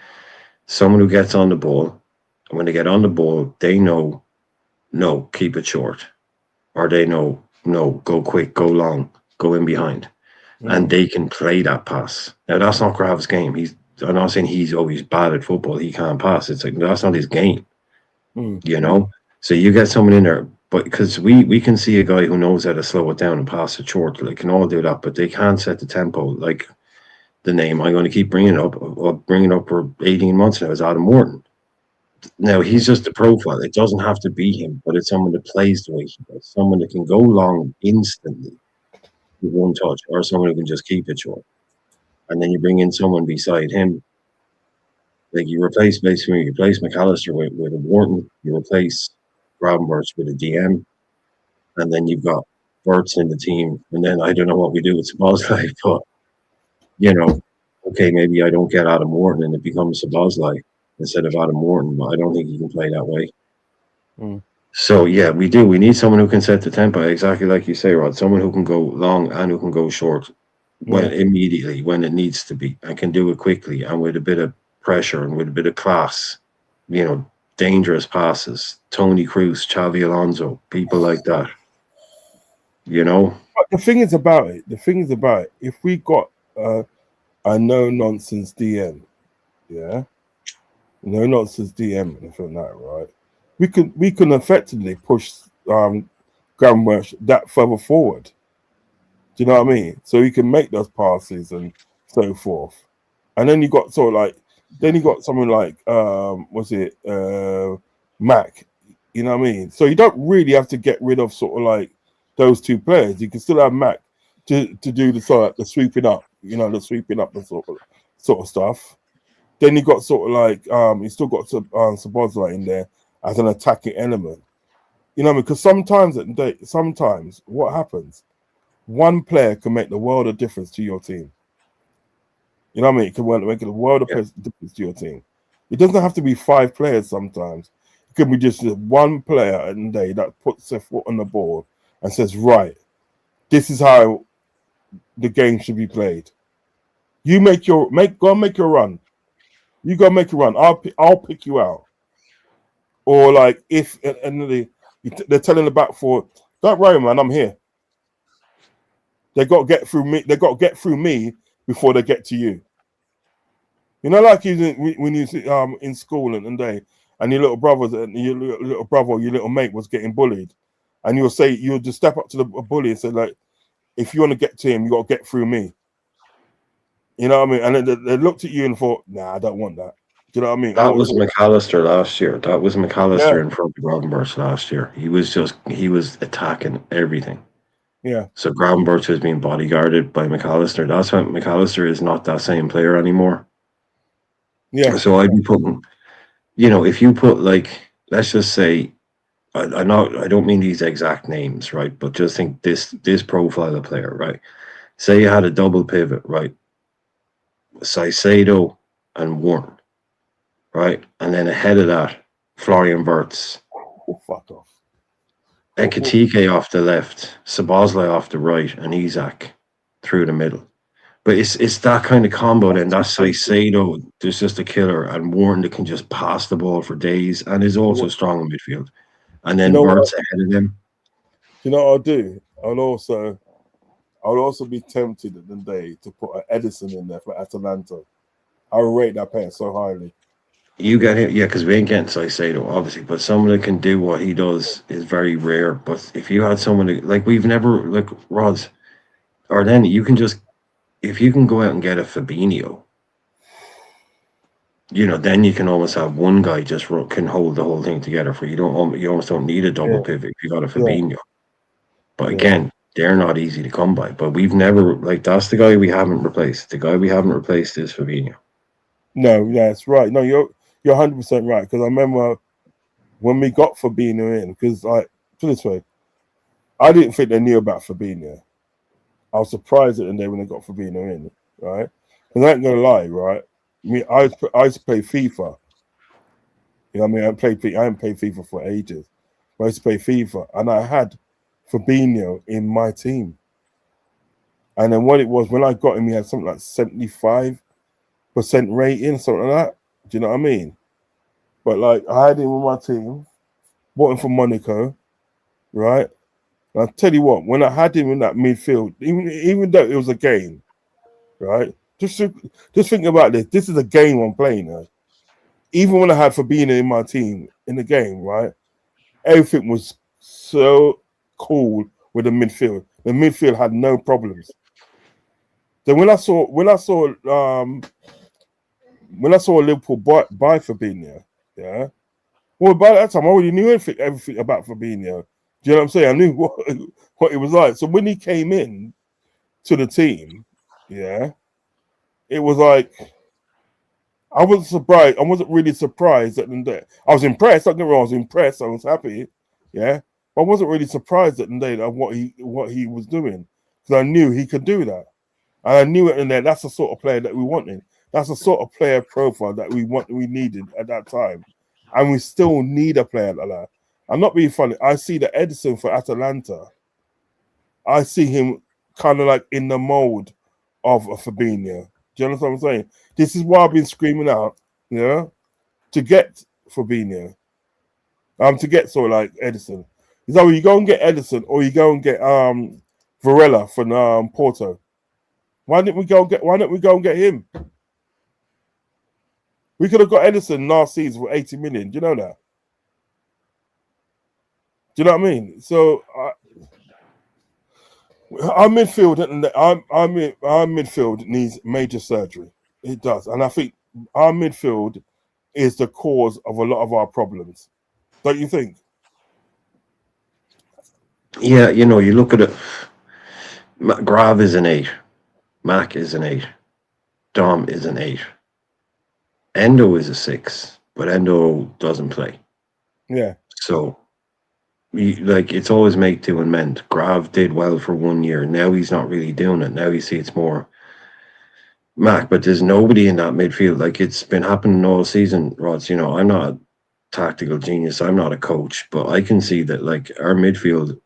someone who gets on the ball, and when they get on the ball, they know, no, keep it short, or they know, no, go quick, go long, go in behind, and they can play that pass. Now, that's not Grav's game. I'm not saying he's always bad at football. He can't pass. It's like, that's not his game, you know? So you get someone in there, but because we can see a guy who knows how to slow it down and pass it short. They can all do that, but they can't set the tempo. Like the name I'm going to keep bringing up for 18 months now is Adam Morton. Now, he's just a profile. It doesn't have to be him, but it's someone that plays the way he does. Someone that can go long instantly with one touch, or someone who can just keep it short. And then you bring in someone beside him. Like you replace McAllister with a Wharton. You replace Gravenberch with a DM. And then you've got Verts in the team. And then I don't know what we do with Sabozlai, but, you know, okay, maybe I don't get Adam Wharton and it becomes Sabozlai instead of Adam Morton, but I don't think he can play that way. So yeah, we do. We need someone who can set the tempo, exactly like you say, Rod. Someone who can go long and who can go short immediately when it needs to be, and can do it quickly and with a bit of pressure and with a bit of class. You know, dangerous passes. Tony Cruz, Xavi Alonso, people like that. You know. But the thing is about it. If we got a no nonsense DM, yeah. No nonsense DM, anything like that, right? We can effectively push Grandworth that further forward. Do you know what I mean? So he can make those passes and so forth. And then you got someone like Mac. You know what I mean? So you don't really have to get rid of sort of like those two players. You can still have Mac to do the sweeping up, the sweeping up and sort of stuff. Then you got sort of like you still got Sabozlai in there as an attacking element. You know what I mean? Because sometimes what happens, one player can make the world of difference to your team. You know what I mean? It can make a world of difference to your team. It doesn't have to be 5 players sometimes. It could be just one player at the day that puts their foot on the board and says, right, this is how the game should be played. You go and make your run. You go make a run. I'll pick you out. Or like if and they're telling the back four, don't worry, man, I'm here. They got to get through me. They got to get through me before they get to you. You know, like when you in school and day, and your little brothers and your little brother or your little mate was getting bullied, and you'll just step up to the bully and say, like, if you want to get to him, you got to get through me. You know what I mean? And they looked at you and thought, nah, I don't want that. Do you know what I mean? That was McAllister last year. That was McAllister Yeah. in front of Gravenberch last year. He was attacking everything. Yeah. So Gravenberch was being bodyguarded by McAllister. That's why McAllister is not that same player anymore. Yeah. So I'd be putting, if you put like, let's just say, I don't mean these exact names, right? But just think this profile of player, right? Say you had a double pivot, right? Saicedo and Warren, right? And then ahead of that, Florian Wirtz. Oh, fuck off. Ekatike off the left, Sabozlai off the right, and Isaac through the middle. But it's that kind of combo then. That's Saicedo, there's just a killer, and Warren that can just pass the ball for days and is also strong in midfield. And then Wirtz ahead of him. You know what I'll do? I'll also be tempted at the day to put an Edison in there for Atalanta. I rate that player so highly. You get him, yeah, because we ain't getting Saicedo, obviously, but someone that can do what he does is very rare. But if you had someone like we've never, like Rods, or then you can just, if you can go out and get a Fabinho, then you can almost have one guy just can hold the whole thing together. For you almost don't need a double pivot if you got a Fabinho. Yeah. But again, they're not easy to come by. But we've never, that's the guy we haven't replaced. The guy we haven't replaced is Fabinho. No, that's right. No, you're 100% right. Because I remember when we got Fabinho in, because put this way, I didn't think they knew about Fabinho. I was surprised at the day when they got Fabinho in, right? And I ain't gonna lie, right? I mean, I used to play FIFA. You know what I mean? I haven't played FIFA for ages. But I used to play FIFA, and I had Fabinho in my team. And then what it was, when I got him, he had something like 75% rating, something like that. Do you know what I mean? But like, I had him in my team, bought him from Monaco, right? And I'll tell you what, when I had him in that midfield, even though it was a game, right? Just think about this. This is a game I'm playing now. Even when I had Fabinho in my team in the game, right? Everything was so cool with the midfield. The midfield had no problems. Then when I saw Liverpool buy Fabinho, yeah. Well, by that time I already knew everything about Fabinho. Do you know what I'm saying? I knew what it was like. So when he came in to the team, yeah, it was like I wasn't surprised. I wasn't really surprised at the day. I was impressed. Don't get me wrong, I was impressed. I was happy, yeah. But I wasn't really surprised at the day of what he was doing because I knew he could do that. And I knew it in there. That's the sort of player that we wanted. That's the sort of player profile that we needed at that time. And we still need a player like that. I'm not being funny. I see the Edison for Atalanta. I see him kind of like in the mold of a Fabinho. Do you understand what I'm saying? This is why I've been screaming out, to get Fabinho. To get sort of like Edison. Is that where you go and get Edison or you go and get Varela from Porto? Why didn't we go and get him? We could have got Edison last season for 80 million. Do you know that? Do you know what I mean? So our midfield needs major surgery. It does, and I think our midfield is the cause of a lot of our problems. Don't you think? Yeah, you look at it. Grav is an 8. Mac is an 8. Dom is an 8. Endo is a 6, but Endo doesn't play. Yeah. So, it's always make do and mend. Grav did well for 1 year. Now he's not really doing it. Now you see it's more Mac, but there's nobody in that midfield. Like it's been happening all season, Rods. You know, I'm not a tactical genius. I'm not a coach, but I can see that like our midfield,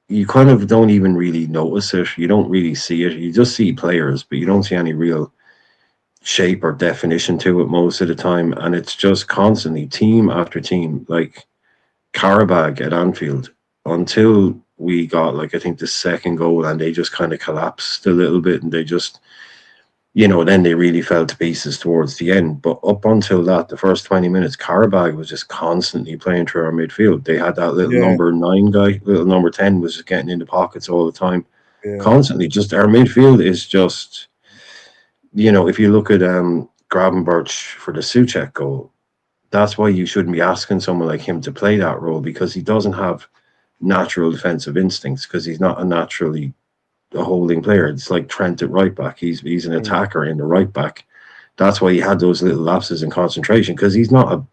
you kind of don't even really notice it. You don't really see it. You just see players, but you don't see any real shape or definition to it most of the time. And it's just constantly team after team, like Carabag at Anfield, until we got like I think the second goal, and they just kind of collapsed a little bit, and they just then they really fell to pieces towards the end. But up until that, the first 20 minutes, Carabag was just constantly playing through our midfield. They had that little Yeah, number 9 guy, little number 10 was just getting in the pockets all the time, yeah, constantly. Just our midfield is just, if you look at Gravenberch for the Suchek goal, that's why you shouldn't be asking someone like him to play that role, because he doesn't have natural defensive instincts, because he's not a holding player. It's like Trent at right back. He's an attacker in the right back. That's why he had those little lapses in concentration, because he's not a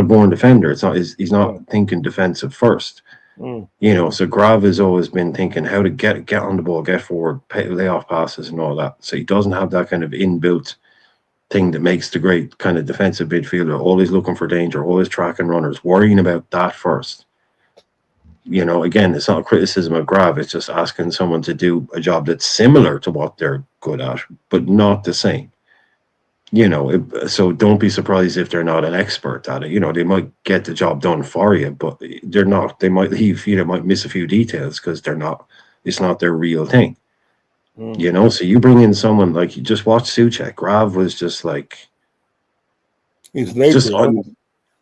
born defender. He's not thinking defensive first. So Grav has always been thinking how to get on the ball, get forward, lay off passes and all that. So he doesn't have that kind of inbuilt thing that makes the great kind of defensive midfielder, always looking for danger, always tracking runners, worrying about that first. Again, it's not a criticism of Grav. It's just asking someone to do a job that's similar to what they're good at, but not the same. So don't be surprised if they're not an expert at it. They might get the job done for you, but they're not. They might leave, might miss a few details because it's not their real thing. So you bring in someone like, you just watch Suchek. Grav was just like, he's nature.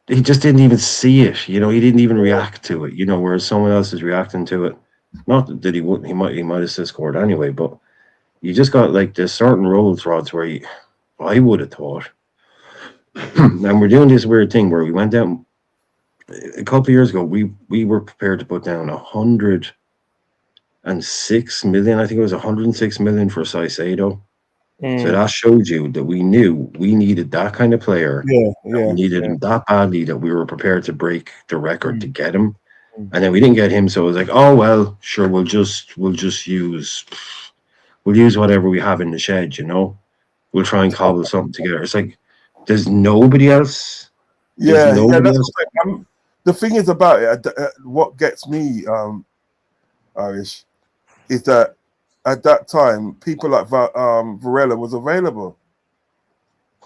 He just didn't even see it. He didn't even react to it. Whereas someone else is reacting to it. Not that he wouldn't. He might have still scored anyway. But you just got like there's certain roles, Rods, where I would have thought. And we're doing this weird thing where we went down a couple of years ago. We were prepared to put down 106 million. I think it was 106 million for Saicedo. So that showed you that we knew we needed that kind of player. Yeah. We needed him that badly that we were prepared to break the record to get him. And then we didn't get him, so it was like, oh well, sure, we'll just use whatever we have in the shed, We'll try and cobble something together. It's like there's nobody else. That's the thing is about it. What gets me, Irish, is that at that time, people like Varela was available.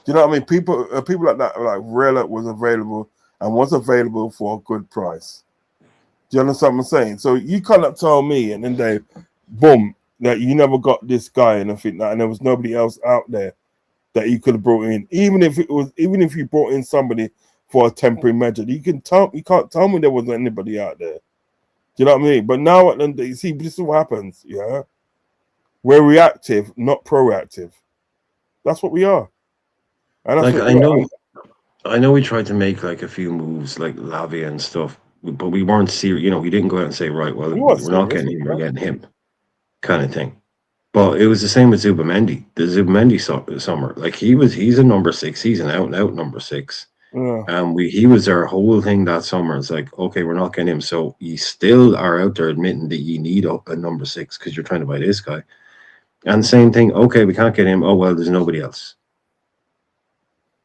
Do you know what I mean? People like that, like Varela was available and was available for a good price. Do you understand what I'm saying? So you cannot tell me, and then they, boom, that you never got this guy and I think that, and there was nobody else out there that you could have brought in. Even if you brought in somebody for a temporary measure, you can't tell me there wasn't anybody out there. Do you know what I mean? But now, you see, this is what happens. Yeah. We're reactive, not proactive. That's what we are. And like I know we tried to make like a few moves like Lavia and stuff, but we weren't serious. We didn't go out and say, right, well, we're not getting him, we're getting him, kind of thing. But it was the same with Zubamendi. The Zubamendi summer, like he's a number 6. He's an out and out number 6. And he was our whole thing that summer. It's like, okay, we're not getting him, so you still are out there admitting that you need a number 6 because you're trying to buy this guy. And same thing, okay, we can't get him. Oh well, there's nobody else.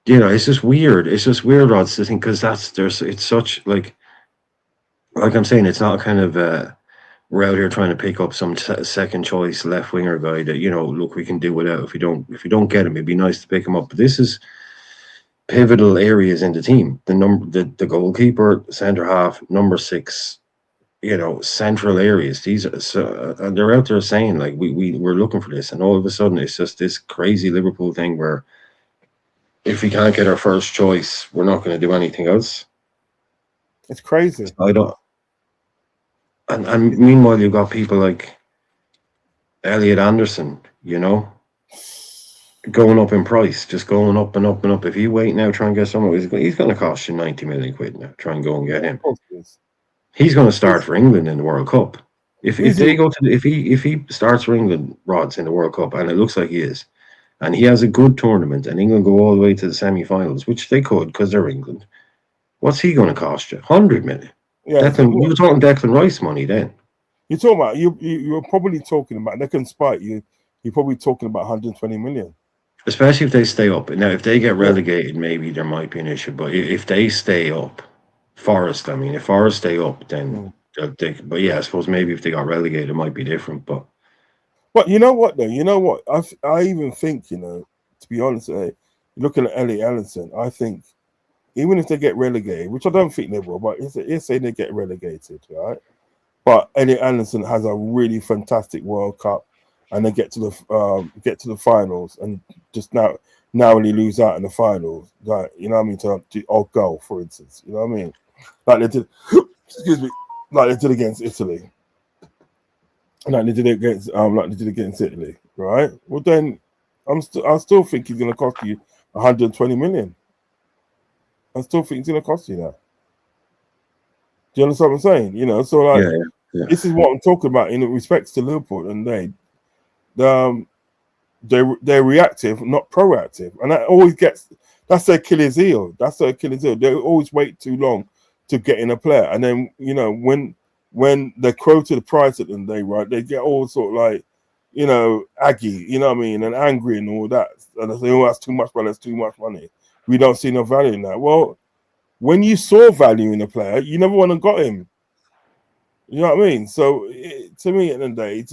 It's just weird. It's just weird, Rods, to think, because it's such like I'm saying, it's not kind of we're out here trying to pick up some second choice left winger guy that look, we can do without. If you don't get him, it'd be nice to pick him up. But this is pivotal areas in the team. The goalkeeper, centre half, number 6. Central areas. These are, they're out there saying like we're looking for this, and all of a sudden it's just this crazy Liverpool thing where if we can't get our first choice, we're not going to do anything else. It's crazy. I don't. And meanwhile, you've got people like Elliot Anderson, going up in price, just going up and up and up. If you wait now, try and get someone, he's going to cost you 90 million quid now. Try and go and get him. He's going to start for England in the World Cup. If he starts for England, Rods, in the World Cup, and it looks like he is, and he has a good tournament, and England go all the way to the semi-finals, which they could because they're England, what's he going to cost you? 100 million. Yeah, you're talking Declan Rice money then. You're talking about you're probably talking about, they can spite you. You're probably talking about 120 million. Especially if they stay up. Now, if they get relegated, maybe there might be an issue. But if they stay up, Forest, I mean, if Forest stay up, then Mm. but yeah, I suppose maybe if they got relegated, it might be different. But But you know what though? You know what? I even think, to be honest, looking at Ellie Allison, I think even if they get relegated, which I don't think they will, but let's say they get relegated, right? But Ellie Anderson has a really fantastic World Cup, and they get to the finals, and just narrowly lose out in the finals. Like, you know what I mean? Or goal, for instance. You know what I mean? Like they did. Excuse me. Like they did against Italy. Like they did against Italy, right? Well, then I still think he's going to cost you 120 million. I still think it's going to cost you that. Do you understand what I'm saying? So like yeah, yeah, this is what I'm talking about in respects to Liverpool, and um, they're reactive, not proactive, and that's their Achilles heel. That's their Achilles heel. They always wait too long to get in a player, and then when they quoted the price at them, right, they get all sort of like aggy, you know what I mean, and angry and all that, and they say, "Oh, that's too much money. That's too much money. We don't see no value in that." Well, when you saw value in a player, you never went and got him. You know what I mean? So to me, at the end of the day,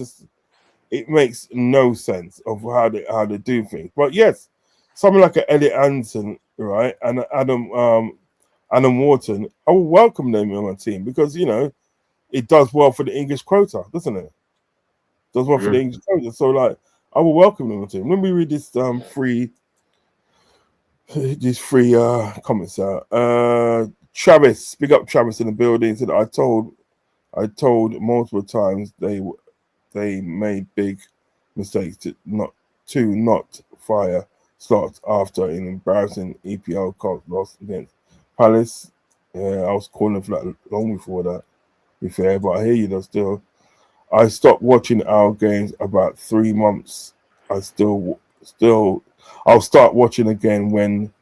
it makes no sense of how they do things. But yes, someone like a Elliot Anderson, right, and Adam Wharton, I will welcome them on my team because it does well for the English quota, doesn't it? Does well for the Mhm. English quota. So like, I will welcome them on the team. Let me read this free these three comments out. Travis, big up Travis in the building. Said I told multiple times they made big mistakes to not fire slots after an embarrassing EPL cup loss against Palace. Yeah, I was calling for that long before that. To be fair, but I hear you though. Still, I stopped watching our games about 3 months. I still, I'll start watching again when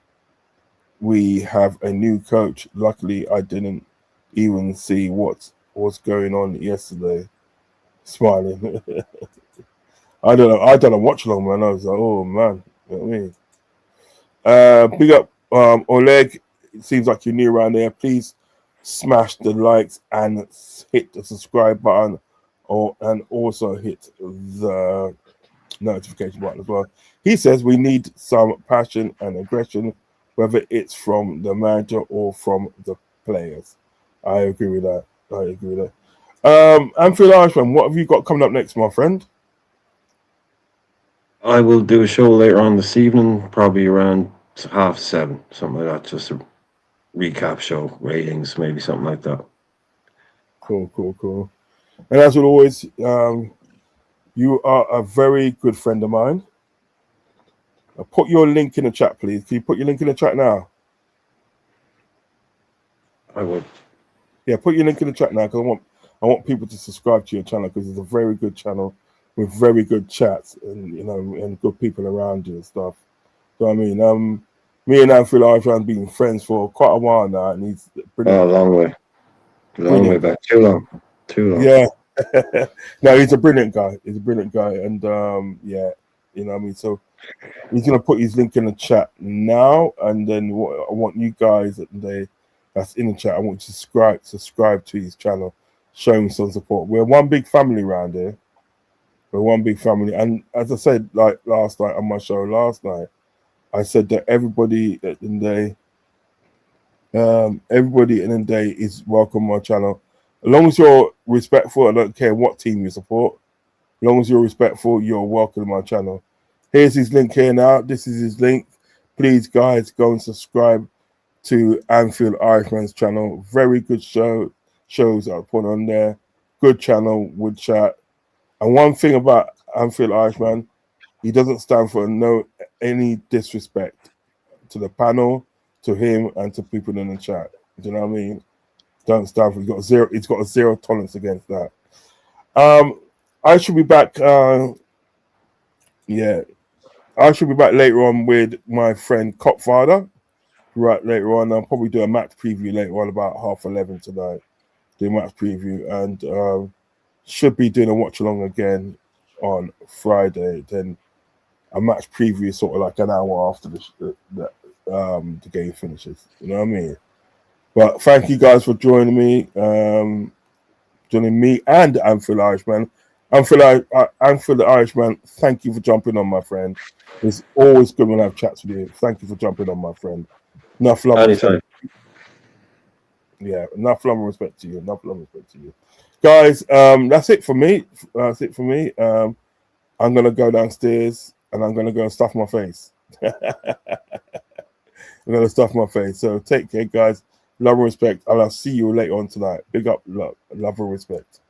we have a new coach. Luckily, I didn't even see what's going on yesterday. Smiling. I don't know. I done a watch along, man. I was like, oh man, you know what I mean. Big up, Oleg. It seems like you're new around there. Please smash the likes and hit the subscribe button, and also hit the notification button as well. He says we need some passion and aggression, whether it's from the manager or from the players. I agree with that. I agree with that. Anfield Irishman, what have you got coming up next, my friend? I will do a show later on this evening, probably around 7:30, something like that. Just a recap show, ratings, maybe something like that. Cool, cool, cool. And as always, you are a very good friend of mine. Put your link in the chat, please. Can you put your link in the chat now? I would. Yeah, put your link in the chat now because I want people to subscribe to your channel because it's a very good channel with very good chats and good people around you and stuff. So I mean, me and Anfield Irish have been friends for quite a while now, and he's a Oh, brilliant guy. long way Brilliant guy. back. Too long. Too long. Yeah. No, he's a brilliant guy. He's a brilliant guy, and yeah, you know what I mean. So he's gonna put his link in the chat now, and then I want you guys that's in the chat. I want you to subscribe to his channel, show him some support. We're one big family around here. We're one big family, and as I said, like last night on my show last night, I said that everybody in the day is welcome on my channel. As long as you're respectful, I don't care what team you support. As long as you're respectful, you're welcome on my channel. Here's his link here now. This is his link. Please, guys, go and subscribe to Anfield Irishman's channel. Very good shows I put on there. Good channel, would chat. And one thing about Anfield Irishman, he doesn't stand for any disrespect to the panel, to him, and to people in the chat. Do you know what I mean? Don't stand for. He's got a zero tolerance against that. I should be back. Yeah, I should be back later on with my friend Copfather. Right later on, I'll probably do a match preview later on about 11:30 tonight. Do a match preview and should be doing a watch along again on Friday. Then a match preview sort of like an hour after the game finishes. You know what I mean? But thank you guys for joining me, and Anfield Irishman. Anfield the Irishman, thank you for jumping on, my friend. It's always good when I have chats with you. Thank you for jumping on, my friend. Enough love. Anytime. Yeah, enough love and respect to you. Enough love and respect to you. Guys, that's it for me. I'm gonna go downstairs and I'm gonna go and stuff my face. I'm gonna stuff my face. So take care, guys. Love and respect, and I'll see you later on tonight. Big up, love and respect.